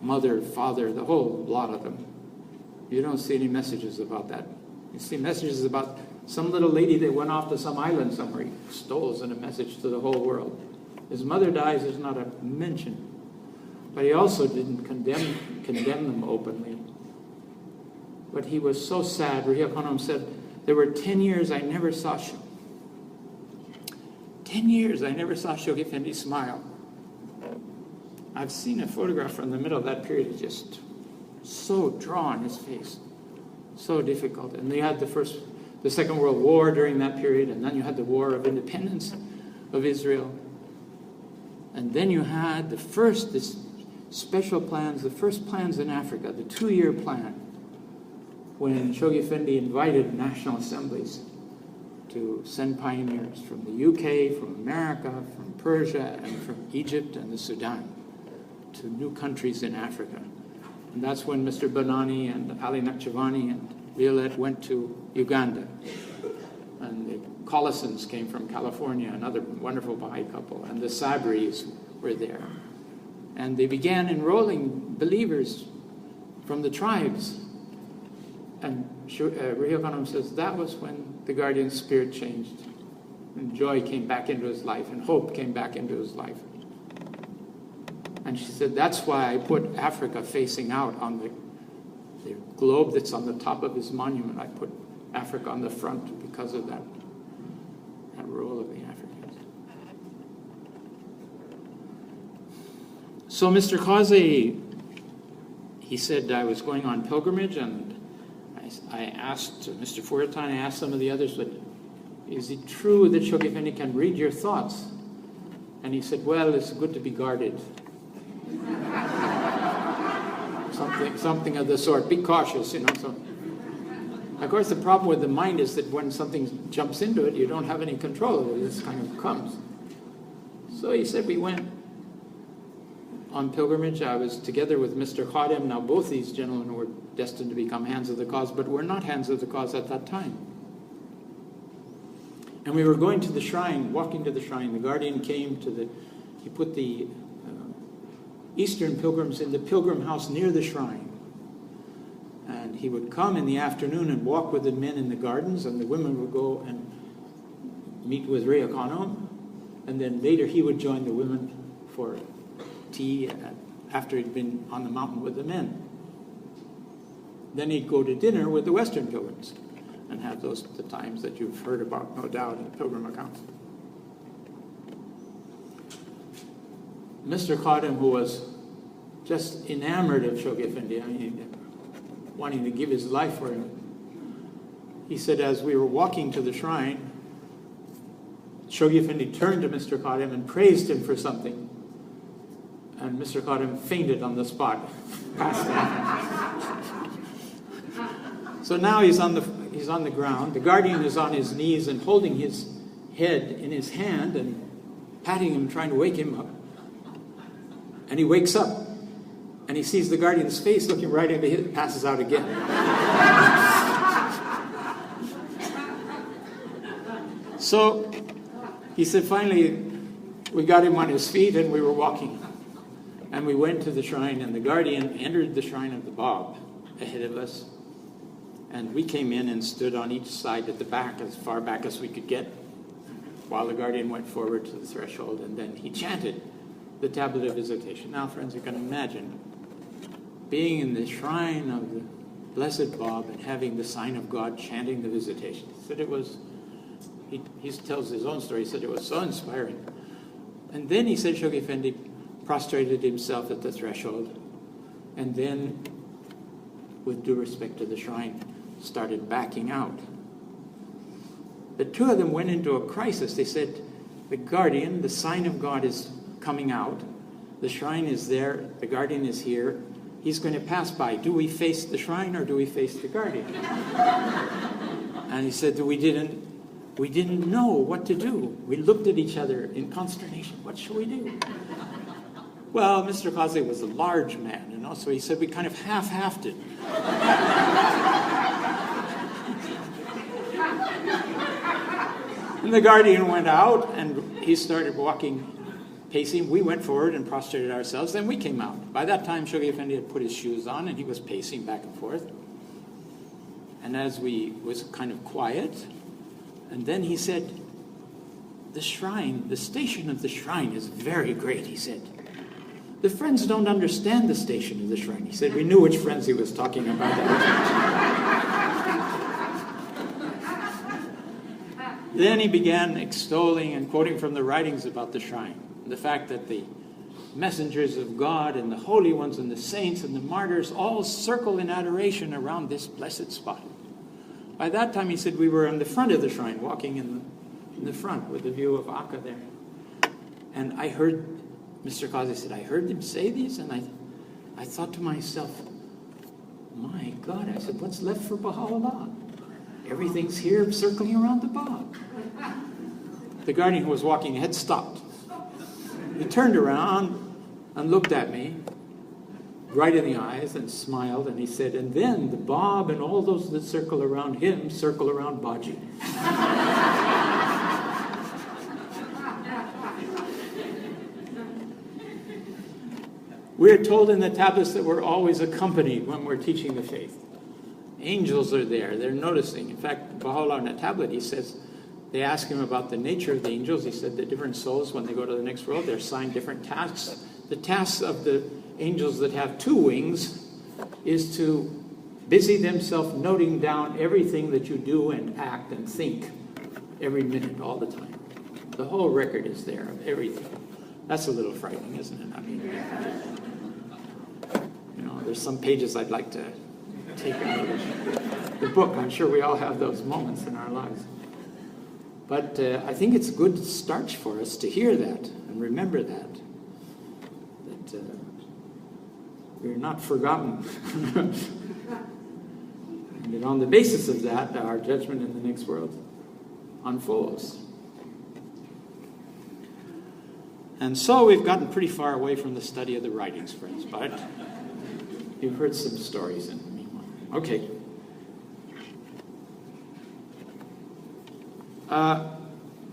Mother, father, the whole lot of them. You don't see any messages about that. You see messages about some little lady that went off to some island somewhere. He stole and a message to the whole world. His mother dies, there's not a mention. But he also didn't condemn them openly. But he was so sad. Ruhi Khanum said, there were 10 years I never saw 10 years I never saw Shoghi Effendi smile. I've seen a photograph from the middle of that period, just so drawn, his face, so difficult. And they had the Second World War during that period, and then you had the War of Independence of Israel. And then you had the first plans in Africa, the 2-year plan, when Shoghi Effendi invited national assemblies to send pioneers from the UK, from America, from Persia, and from Egypt and the Sudan to new countries in Africa. And that's when Mr. Banani and Ali Nakchivani and Violet went to Uganda. And the Collisons came from California, another wonderful Baha'i couple, and the Sabris were there. And they began enrolling believers from the tribes. And Ruhi Khanum says that was when the guardian's spirit changed. And joy came back into his life, and hope came back into his life. And she said, that's why I put Africa facing out on the globe that's on the top of his monument. I put Africa on the front because of that role of the Africans. So Mr. Qazi, he said, I was going on pilgrimage, and I asked Mr. Furatan, I asked some of the others, but is it true that Shoghi Effendi can read your thoughts? And he said, well, it's good to be guarded. Something of the sort. Be cautious, you know. So, of course, the problem with the mind is that when something jumps into it, you don't have any control of it. It just kind of comes. So he said we went on pilgrimage. I was together with Mr. Khadim. Now, both these gentlemen were destined to become hands of the cause, but were not hands of the cause at that time. And we were going to the shrine, walking to the shrine. The guardian came he put the Eastern pilgrims in the pilgrim house near the shrine. And he would come in the afternoon and walk with the men in the gardens, and the women would go and meet with Ruhi Khanum. And then later he would join the women for tea after he'd been on the mountain with the men. Then he'd go to dinner with the Western pilgrims and have the times that you've heard about, no doubt, in the pilgrim accounts. Mr. Khadim, who was just enamored of Shoghi Effendi, I mean, wanting to give his life for him, he said, as we were walking to the shrine, Shoghi Effendi turned to Mr. Khadim and praised him for something. And Mr. Khadim fainted on the spot, passed out. So now he's on the ground. The guardian is on his knees and holding his head in his hand and patting him, trying to wake him up. And he wakes up, and he sees the guardian's face looking right into his, passes out again. So he said, finally, we got him on his feet, and we were walking. And we went to the shrine, and the guardian entered the shrine of the Bab ahead of us. And we came in and stood on each side at the back, as far back as we could get, while the guardian went forward to the threshold, and then he chanted the tablet of visitation. Now, friends, you can imagine being in the shrine of the Blessed Bab and having the sign of God chanting the visitation. He said it was, he tells his own story, he said it was so inspiring. And then he said Shoghi Effendi prostrated himself at the threshold, and then, with due respect to the shrine, started backing out. The two of them went into a crisis. They said, the guardian, the sign of God is coming out. The shrine is there. The guardian is here. He's going to pass by. Do we face the shrine or do we face the guardian? And he said that we didn't know what to do. We looked at each other in consternation. What should we do? Well, Mr. Qazi was a large man, so he said we kind of half-halved it. And the guardian went out, and he started walking, pacing. We went forward and prostrated ourselves. Then we came out. By that time, Shoghi Effendi had put his shoes on, and he was pacing back and forth. And as we was kind of quiet, and then he said, the shrine, the station of the shrine is very great, he said. The friends don't understand the station of the shrine. He said, we knew which friends he was talking about. Then he began extolling and quoting from the writings about the shrine. The fact that the messengers of God and the holy ones and the saints and the martyrs all circle in adoration around this blessed spot. By that time, he said, we were in the front of the shrine, walking in the front with the view of Akka there. And I heard, Mr. Qazi said, I heard him say these, and I thought to myself, my God, I said, what's left for Baha'u'llah? Everything's here circling around the Bab. The guardian who was walking ahead stopped. He turned around and looked at me right in the eyes and smiled, and he said, and then the Bab and all those that circle around him circle around Baji. We are told in the tablets that we're always accompanied when we're teaching the faith. Angels are there. They're noticing. In fact, Baha'u'llah on a tablet, he says, they ask him about the nature of the angels. He said that different souls, when they go to the next world, they're assigned different tasks. The tasks of the angels that have two wings is to busy themselves noting down everything that you do and act and think every minute, all the time. The whole record is there of everything. That's a little frightening, isn't it? I mean, there's some pages I'd like to take out of the book. I'm sure we all have those moments in our lives. But I think it's a good start for us to hear that and remember that we're not forgotten. And that on the basis of that, our judgment in the next world unfolds. And so we've gotten pretty far away from the study of the writings, friends, but you've heard some stories in the meanwhile. Okay.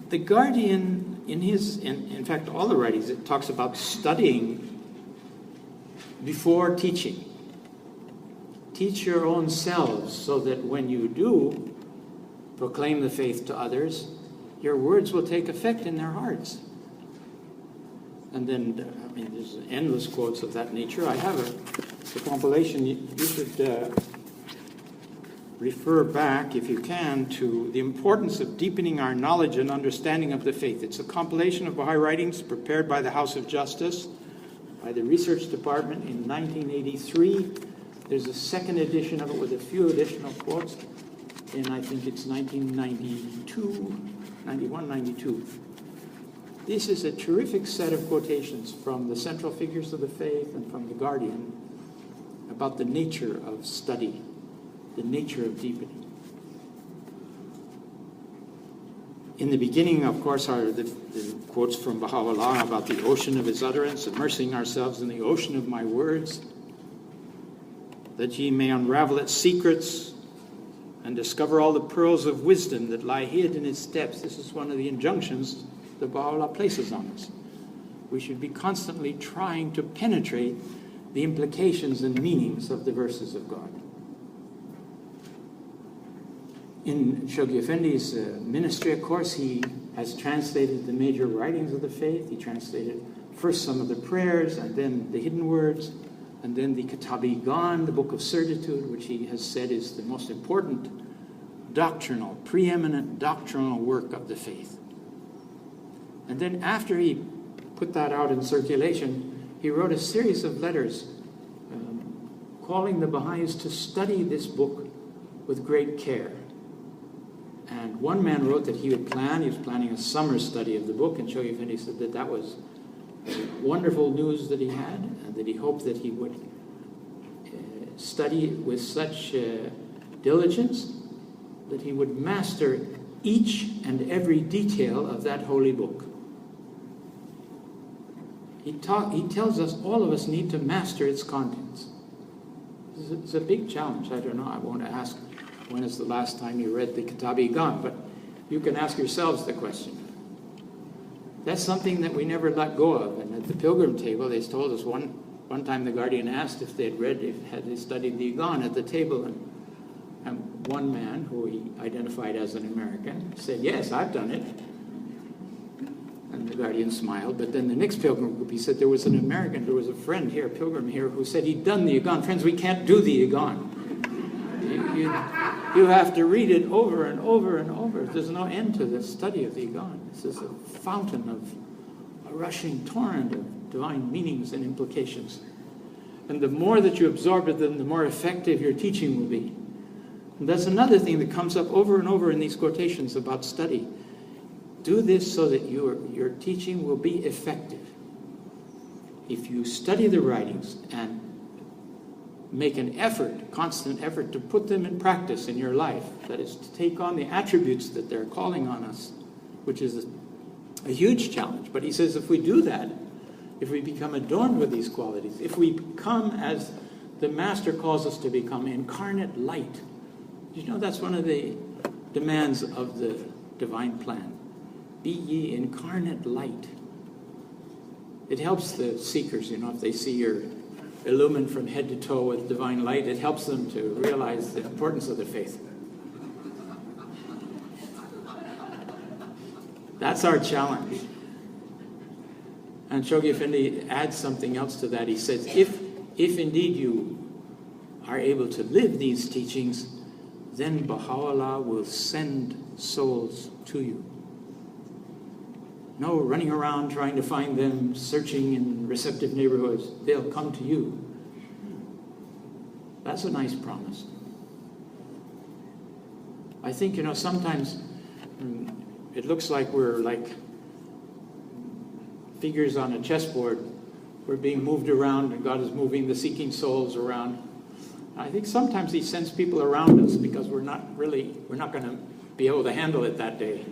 The guardian, in fact, all the writings, it talks about studying before teaching. Teach your own selves so that when you do proclaim the faith to others, your words will take effect in their hearts. And then, there's endless quotes of that nature. I have a compilation. You should refer back, if you can, to the importance of deepening our knowledge and understanding of the faith. It's a compilation of Baha'i writings prepared by the House of Justice, by the Research Department in 1983. There's a second edition of it with a few additional quotes in, I think it's 1992, 91, 92. This is a terrific set of quotations from the central figures of the faith and from the Guardian about the nature of study, the nature of deepening. In the beginning, of course, are the quotes from Baha'u'llah about the ocean of his utterance, immersing ourselves in the ocean of my words, that ye may unravel its secrets and discover all the pearls of wisdom that lie hid in its depths. This is one of the injunctions that Baha'u'llah places on us. We should be constantly trying to penetrate the implications and meanings of the verses of God. In Shoghi Effendi's ministry, of course, he has translated the major writings of the faith. He translated first some of the prayers, and then the hidden words, and then the Kitab-i Ghan, the Book of Certitude, which he has said is the most important doctrinal, preeminent doctrinal work of the faith. And then after he put that out in circulation, he wrote a series of letters calling the Baha'is to study this book with great care. And one man wrote that he was planning a summer study of the book, and Shoghi Effendi said that was wonderful news that he had, and that he hoped that he would study with such diligence that he would master each and every detail of that holy book. He tells us all of us need to master its contents. It's a big challenge. I don't know. I won't ask when is the last time you read the Kitab-i Ghan, but you can ask yourselves the question. That's something that we never let go of. And at the pilgrim table, they told us one time the Guardian asked if they had they studied the Ghan at the table, and one man, who he identified as an American, said, "Yes, I've done it." And the Guardian smiled. But then the next pilgrim group, he said there was a friend here, a pilgrim here, who said he'd done the Ghan. Friends, we can't do the Ghan. You have to read it over and over and over. There's no end to the study of the Ghan. This is a fountain of a rushing torrent of divine meanings and implications. And the more that you absorb it, then the more effective your teaching will be. And that's another thing that comes up over and over in these quotations about study. Do this so that your teaching will be effective. If you study the writings and make an effort, constant effort, to put them in practice in your life, that is, to take on the attributes that they're calling on us, which is a huge challenge. But he says if we do that, if we become adorned with these qualities, if we become, as the Master calls us to become, incarnate light. You know, that's one of the demands of the divine plan. Be ye incarnate light. It helps the seekers, if they see you're illumined from head to toe with divine light, it helps them to realize the importance of the faith. That's our challenge. And Shoghi Effendi adds something else to that. He says, if indeed you are able to live these teachings, then Baha'u'llah will send souls to you. No running around trying to find them, searching in receptive neighborhoods. They'll come to you. That's a nice promise. I think, sometimes it looks like we're like figures on a chessboard. We're being moved around, and God is moving the seeking souls around. I think sometimes he sends people around us because we're not going to be able to handle it that day.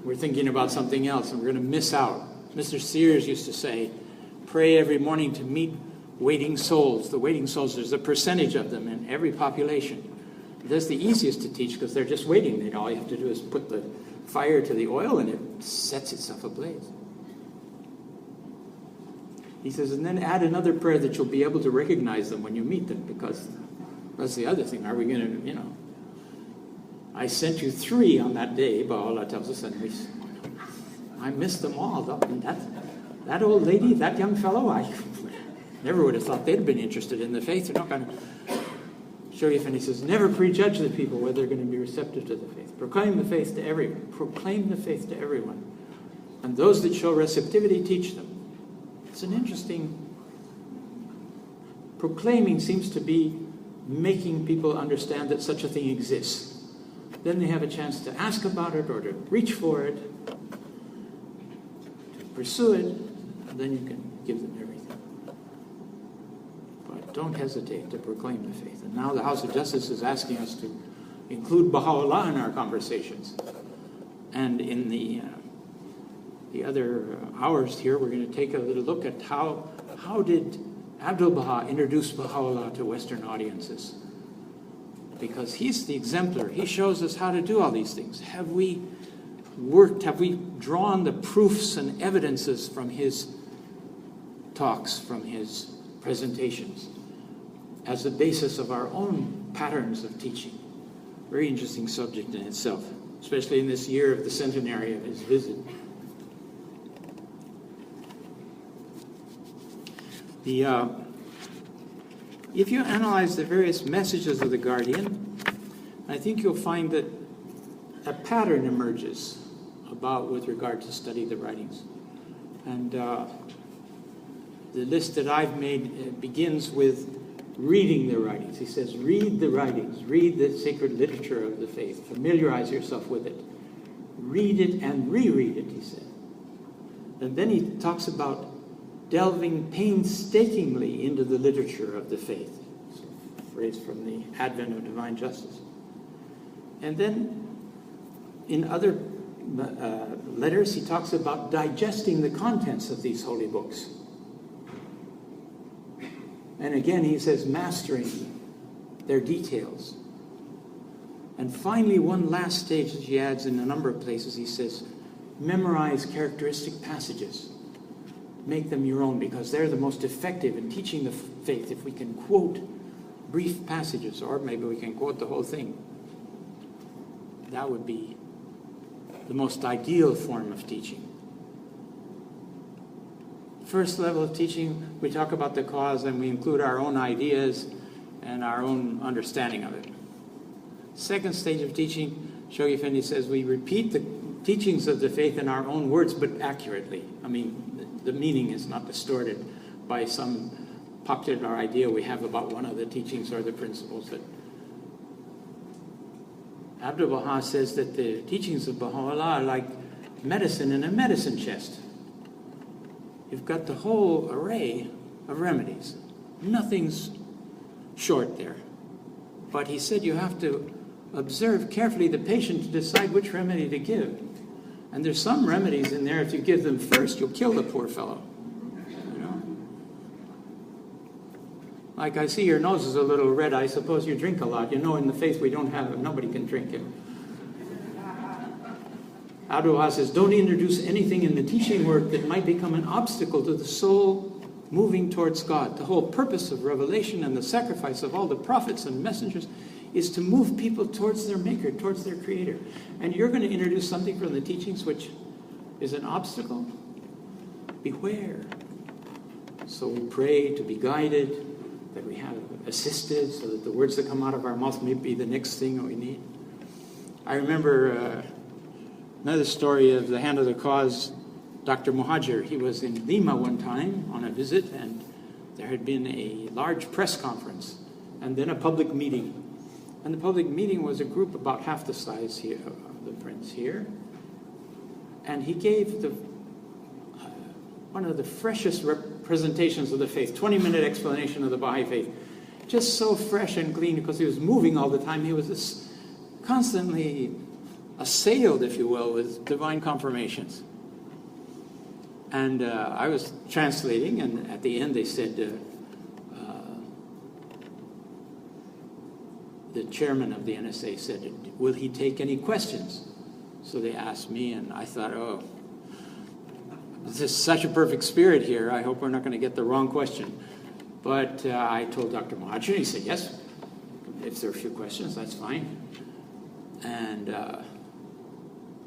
We're thinking about something else, and we're going to miss out. Mr. Sears used to say, pray every morning to meet waiting souls. The waiting souls, there's a percentage of them in every population. That's the easiest to teach because they're just waiting. All you have to do is put the fire to the oil, and it sets itself ablaze. He says, and then add another prayer that you'll be able to recognize them when you meet them, because that's the other thing. Are we going to, I sent you 3 on that day, Baha'u'llah tells us, and I missed them all. And that old lady, that young fellow, I never would have thought they'd been interested in the faith. They're not going to show you. And he says, never prejudge the people whether they're going to be receptive to the faith. Proclaim the faith to everyone. Proclaim the faith to everyone. And those that show receptivity, teach them. It's an interesting... Proclaiming seems to be making people understand that such a thing exists. Then they have a chance to ask about it or to reach for it, to pursue it, and then you can give them everything. But don't hesitate to proclaim the faith. And now the House of Justice is asking us to include Baha'u'llah in our conversations. And in the other hours here, we're going to take a little look at how did Abdul-Baha introduce Baha'u'llah to Western audiences. Because he's the exemplar. He shows us how to do all these things. Have we drawn the proofs and evidences from his talks, from his presentations, as the basis of our own patterns of teaching? Very interesting subject in itself, especially in this year of the centenary of his visit. If you analyze the various messages of the Guardian, I think you'll find that a pattern emerges with regard to study the writings. And the list that I've made begins with reading the writings. He says, read the writings, read the sacred literature of the faith, familiarize yourself with it. Read it and reread it, he said. And then he talks about delving painstakingly into the literature of the faith. It's a phrase from the Advent of Divine Justice. And then in other letters, he talks about digesting the contents of these holy books. And again, he says mastering their details. And finally, one last stage that he adds in a number of places, he says, memorize characteristic passages. Make them your own, because they're the most effective in teaching the faith. If we can quote brief passages, or maybe we can quote the whole thing, that would be the most ideal form of teaching. First level of teaching, we talk about the cause and we include our own ideas and our own understanding of it. Second stage of teaching, Shoghi Effendi says, we repeat the teachings of the faith in our own words, but accurately. I mean, the meaning is not distorted by some popular idea we have about one of the teachings or the principles. That Abdul-Baha says that the teachings of Baha'u'llah are like medicine in a medicine chest. You've got the whole array of remedies. Nothing's short there. But he said you have to observe carefully the patient to decide which remedy to give. And there's some remedies in there, if you give them first, you'll kill the poor fellow. You know? Like, I see your nose is a little red. I suppose you drink a lot. You know, in the faith we don't have it. Nobody can drink it. Abdul-Baha says, don't introduce anything in the teaching work that might become an obstacle to the soul moving towards God. The whole purpose of revelation and the sacrifice of all the prophets and messengers is to move people towards their Maker, towards their Creator. And you're going to introduce something from the teachings which is an obstacle? Beware. So we pray to be guided, that we have assisted, so that the words that come out of our mouth may be the next thing that we need. I remember another story of the Hand of the Cause, Dr. Muhajir. He was in Lima one time on a visit, and there had been a large press conference and then a public meeting. And the public meeting was a group about half the size here, of the prince here. And he gave one of the freshest representations of the faith, 20-minute explanation of the Baha'i faith. Just so fresh and clean, because he was moving all the time. He was constantly assailed, if you will, with divine confirmations. And I was translating, and at the end they said, the chairman of the NSA said, will he take any questions? So they asked me, and I thought, oh, this is such a perfect spirit here. I hope we're not going to get the wrong question. But I told Dr. Muhajir, he said, yes, if there are a few questions, that's fine. And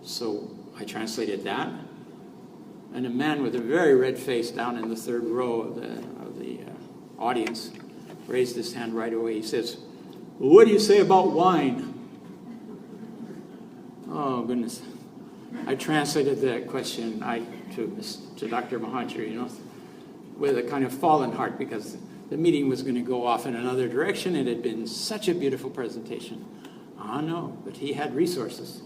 so I translated that. And a man with a very red face down in the third row of the audience raised his hand right away. He says, what do you say about wine? Oh, goodness. I translated that question to Dr. Muhajir, you know, with a kind of fallen heart, because the meeting was going to go off in another direction. It had been such a beautiful presentation. No, but he had resources.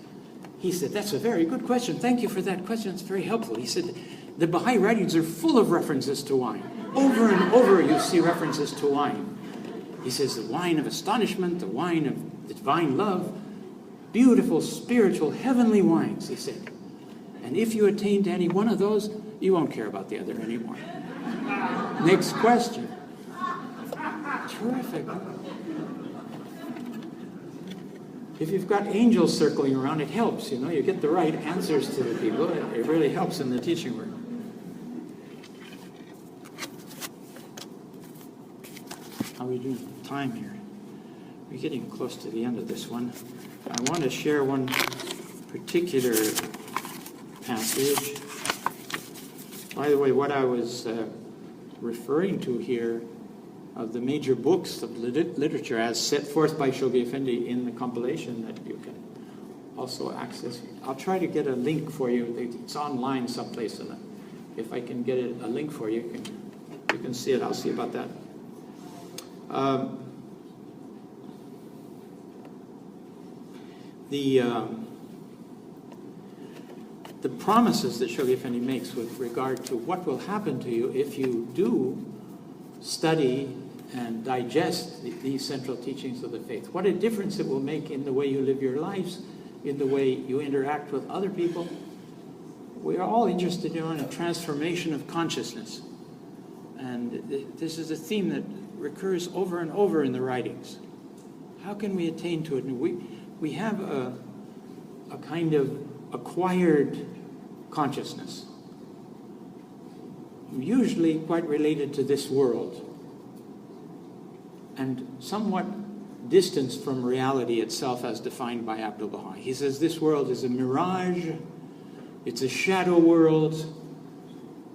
He said, that's a very good question. Thank you for that question. It's very helpful. He said, The Baha'i writings are full of references to wine. Over and over you see references to wine. He says the wine of astonishment, the wine of divine love, beautiful, spiritual, heavenly wines, he said. And if you attain to any one of those, you won't care about the other anymore. Next question. Terrific. If you've got angels circling around, it helps, you know. You get the right answers to the people. It really helps in the teaching work. How are we doing time here? We're getting close to the end of this one. I want to share one particular passage. By the way, what I was referring to here of the major books of literature as set forth by Shoghi Effendi in the compilation that you can also access. I'll try to get a link for you. It's online someplace, and if I can get a link for you, you can see it. I'll see about that. The promises that Shoghi Effendi makes with regard to what will happen to you if you do study and digest these central teachings of the faith. What a difference it will make in the way you live your lives, in the way you interact with other people. We are all interested in a transformation of consciousness. And this is a theme that recurs over and over in the writings. How can we attain to it? And we have a kind of acquired consciousness, usually quite related to this world, and somewhat distanced from reality itself as defined by Abdu'l-Baha. He says this world is a mirage, it's a shadow world,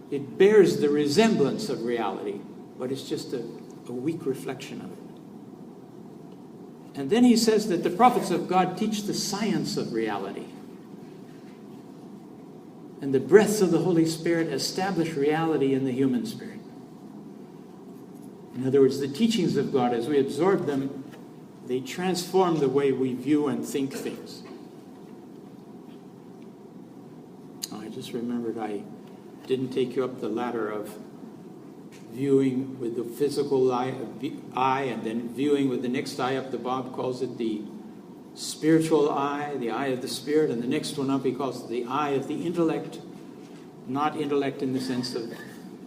it bears the resemblance of reality, but it's just a weak reflection of it. And then he says that the prophets of God teach the science of reality. And the breaths of the Holy Spirit establish reality in the human spirit. In other words, the teachings of God, as we absorb them, they transform the way we view and think things. I just remembered I didn't take you up the ladder of viewing with the physical eye, and then viewing with the next eye up. The Bob calls it the spiritual eye, the eye of the spirit, and the next one up he calls it the eye of the intellect. Not intellect in the sense of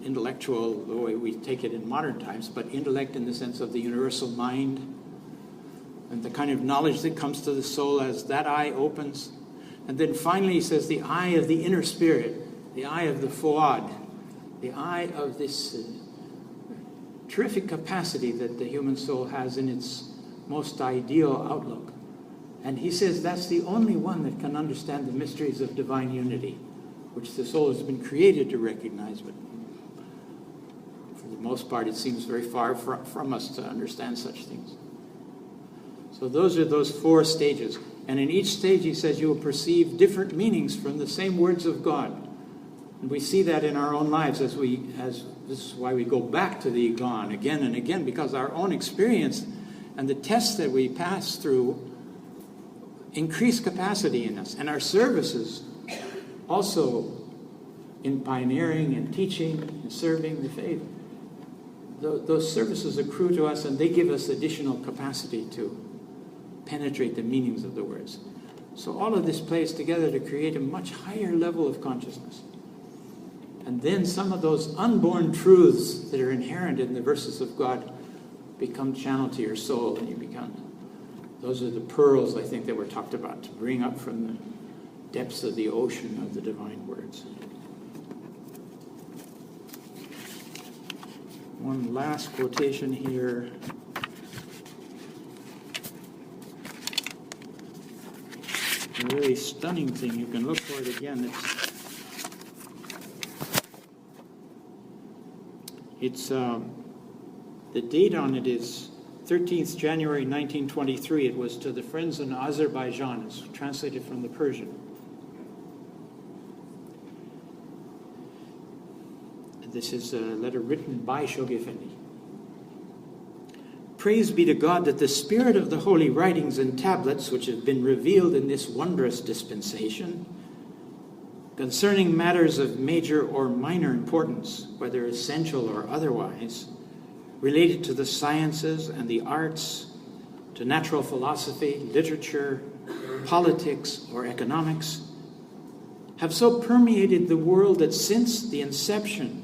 intellectual, the way we take it in modern times, but intellect in the sense of the universal mind and the kind of knowledge that comes to the soul as that eye opens. And then finally he says the eye of the inner spirit, the eye of the fuad, the eye of this terrific capacity that the human soul has in its most ideal outlook. And he says that's the only one that can understand the mysteries of divine unity, which the soul has been created to recognize, but for the most part it seems very far from us to understand such things. So those are those four stages. And in each stage he says you will perceive different meanings from the same words of God. And we see that in our own lives as this is why we go back to the Igan again and again, because our own experience and the tests that we pass through increase capacity in us. And our services also in pioneering and teaching and serving the faith, those services accrue to us and they give us additional capacity to penetrate the meanings of the words. So all of this plays together to create a much higher level of consciousness. And then some of those unborn truths that are inherent in the verses of God become channeled to your soul, and you become, those are the pearls, I think, that were talked about to bring up from the depths of the ocean of the divine words. One last quotation here. A really stunning thing. You can look for it again. It's the date on it is 13th January 1923. It was to the Friends in Azerbaijan. It's translated from the Persian. This is a letter written by Shoghi Effendi. Praise be to God that the spirit of the holy writings and tablets which have been revealed in this wondrous dispensation concerning matters of major or minor importance, whether essential or otherwise, related to the sciences and the arts, to natural philosophy, literature, politics, or economics, have so permeated the world that since the inception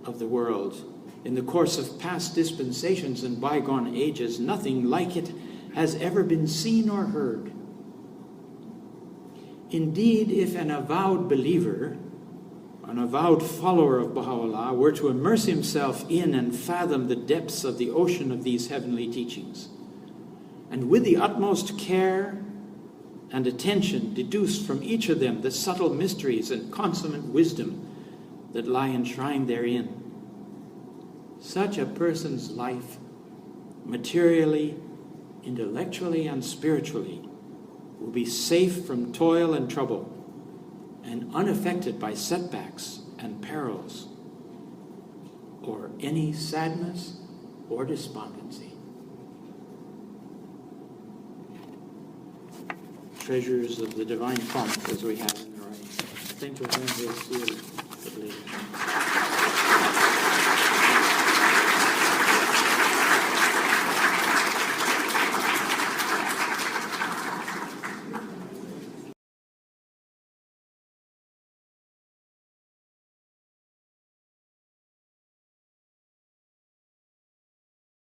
of the world, in the course of past dispensations and bygone ages, nothing like it has ever been seen or heard. Indeed, if an avowed believer, an avowed follower of Baha'u'llah, were to immerse himself in and fathom the depths of the ocean of these heavenly teachings, and with the utmost care and attention deduce from each of them the subtle mysteries and consummate wisdom that lie enshrined therein, such a person's life, materially, intellectually, and spiritually, will be safe from toil and trouble, and unaffected by setbacks and perils, or any sadness or despondency. Treasures of the divine promise, as we have in the right. Think of them, we'll see it later.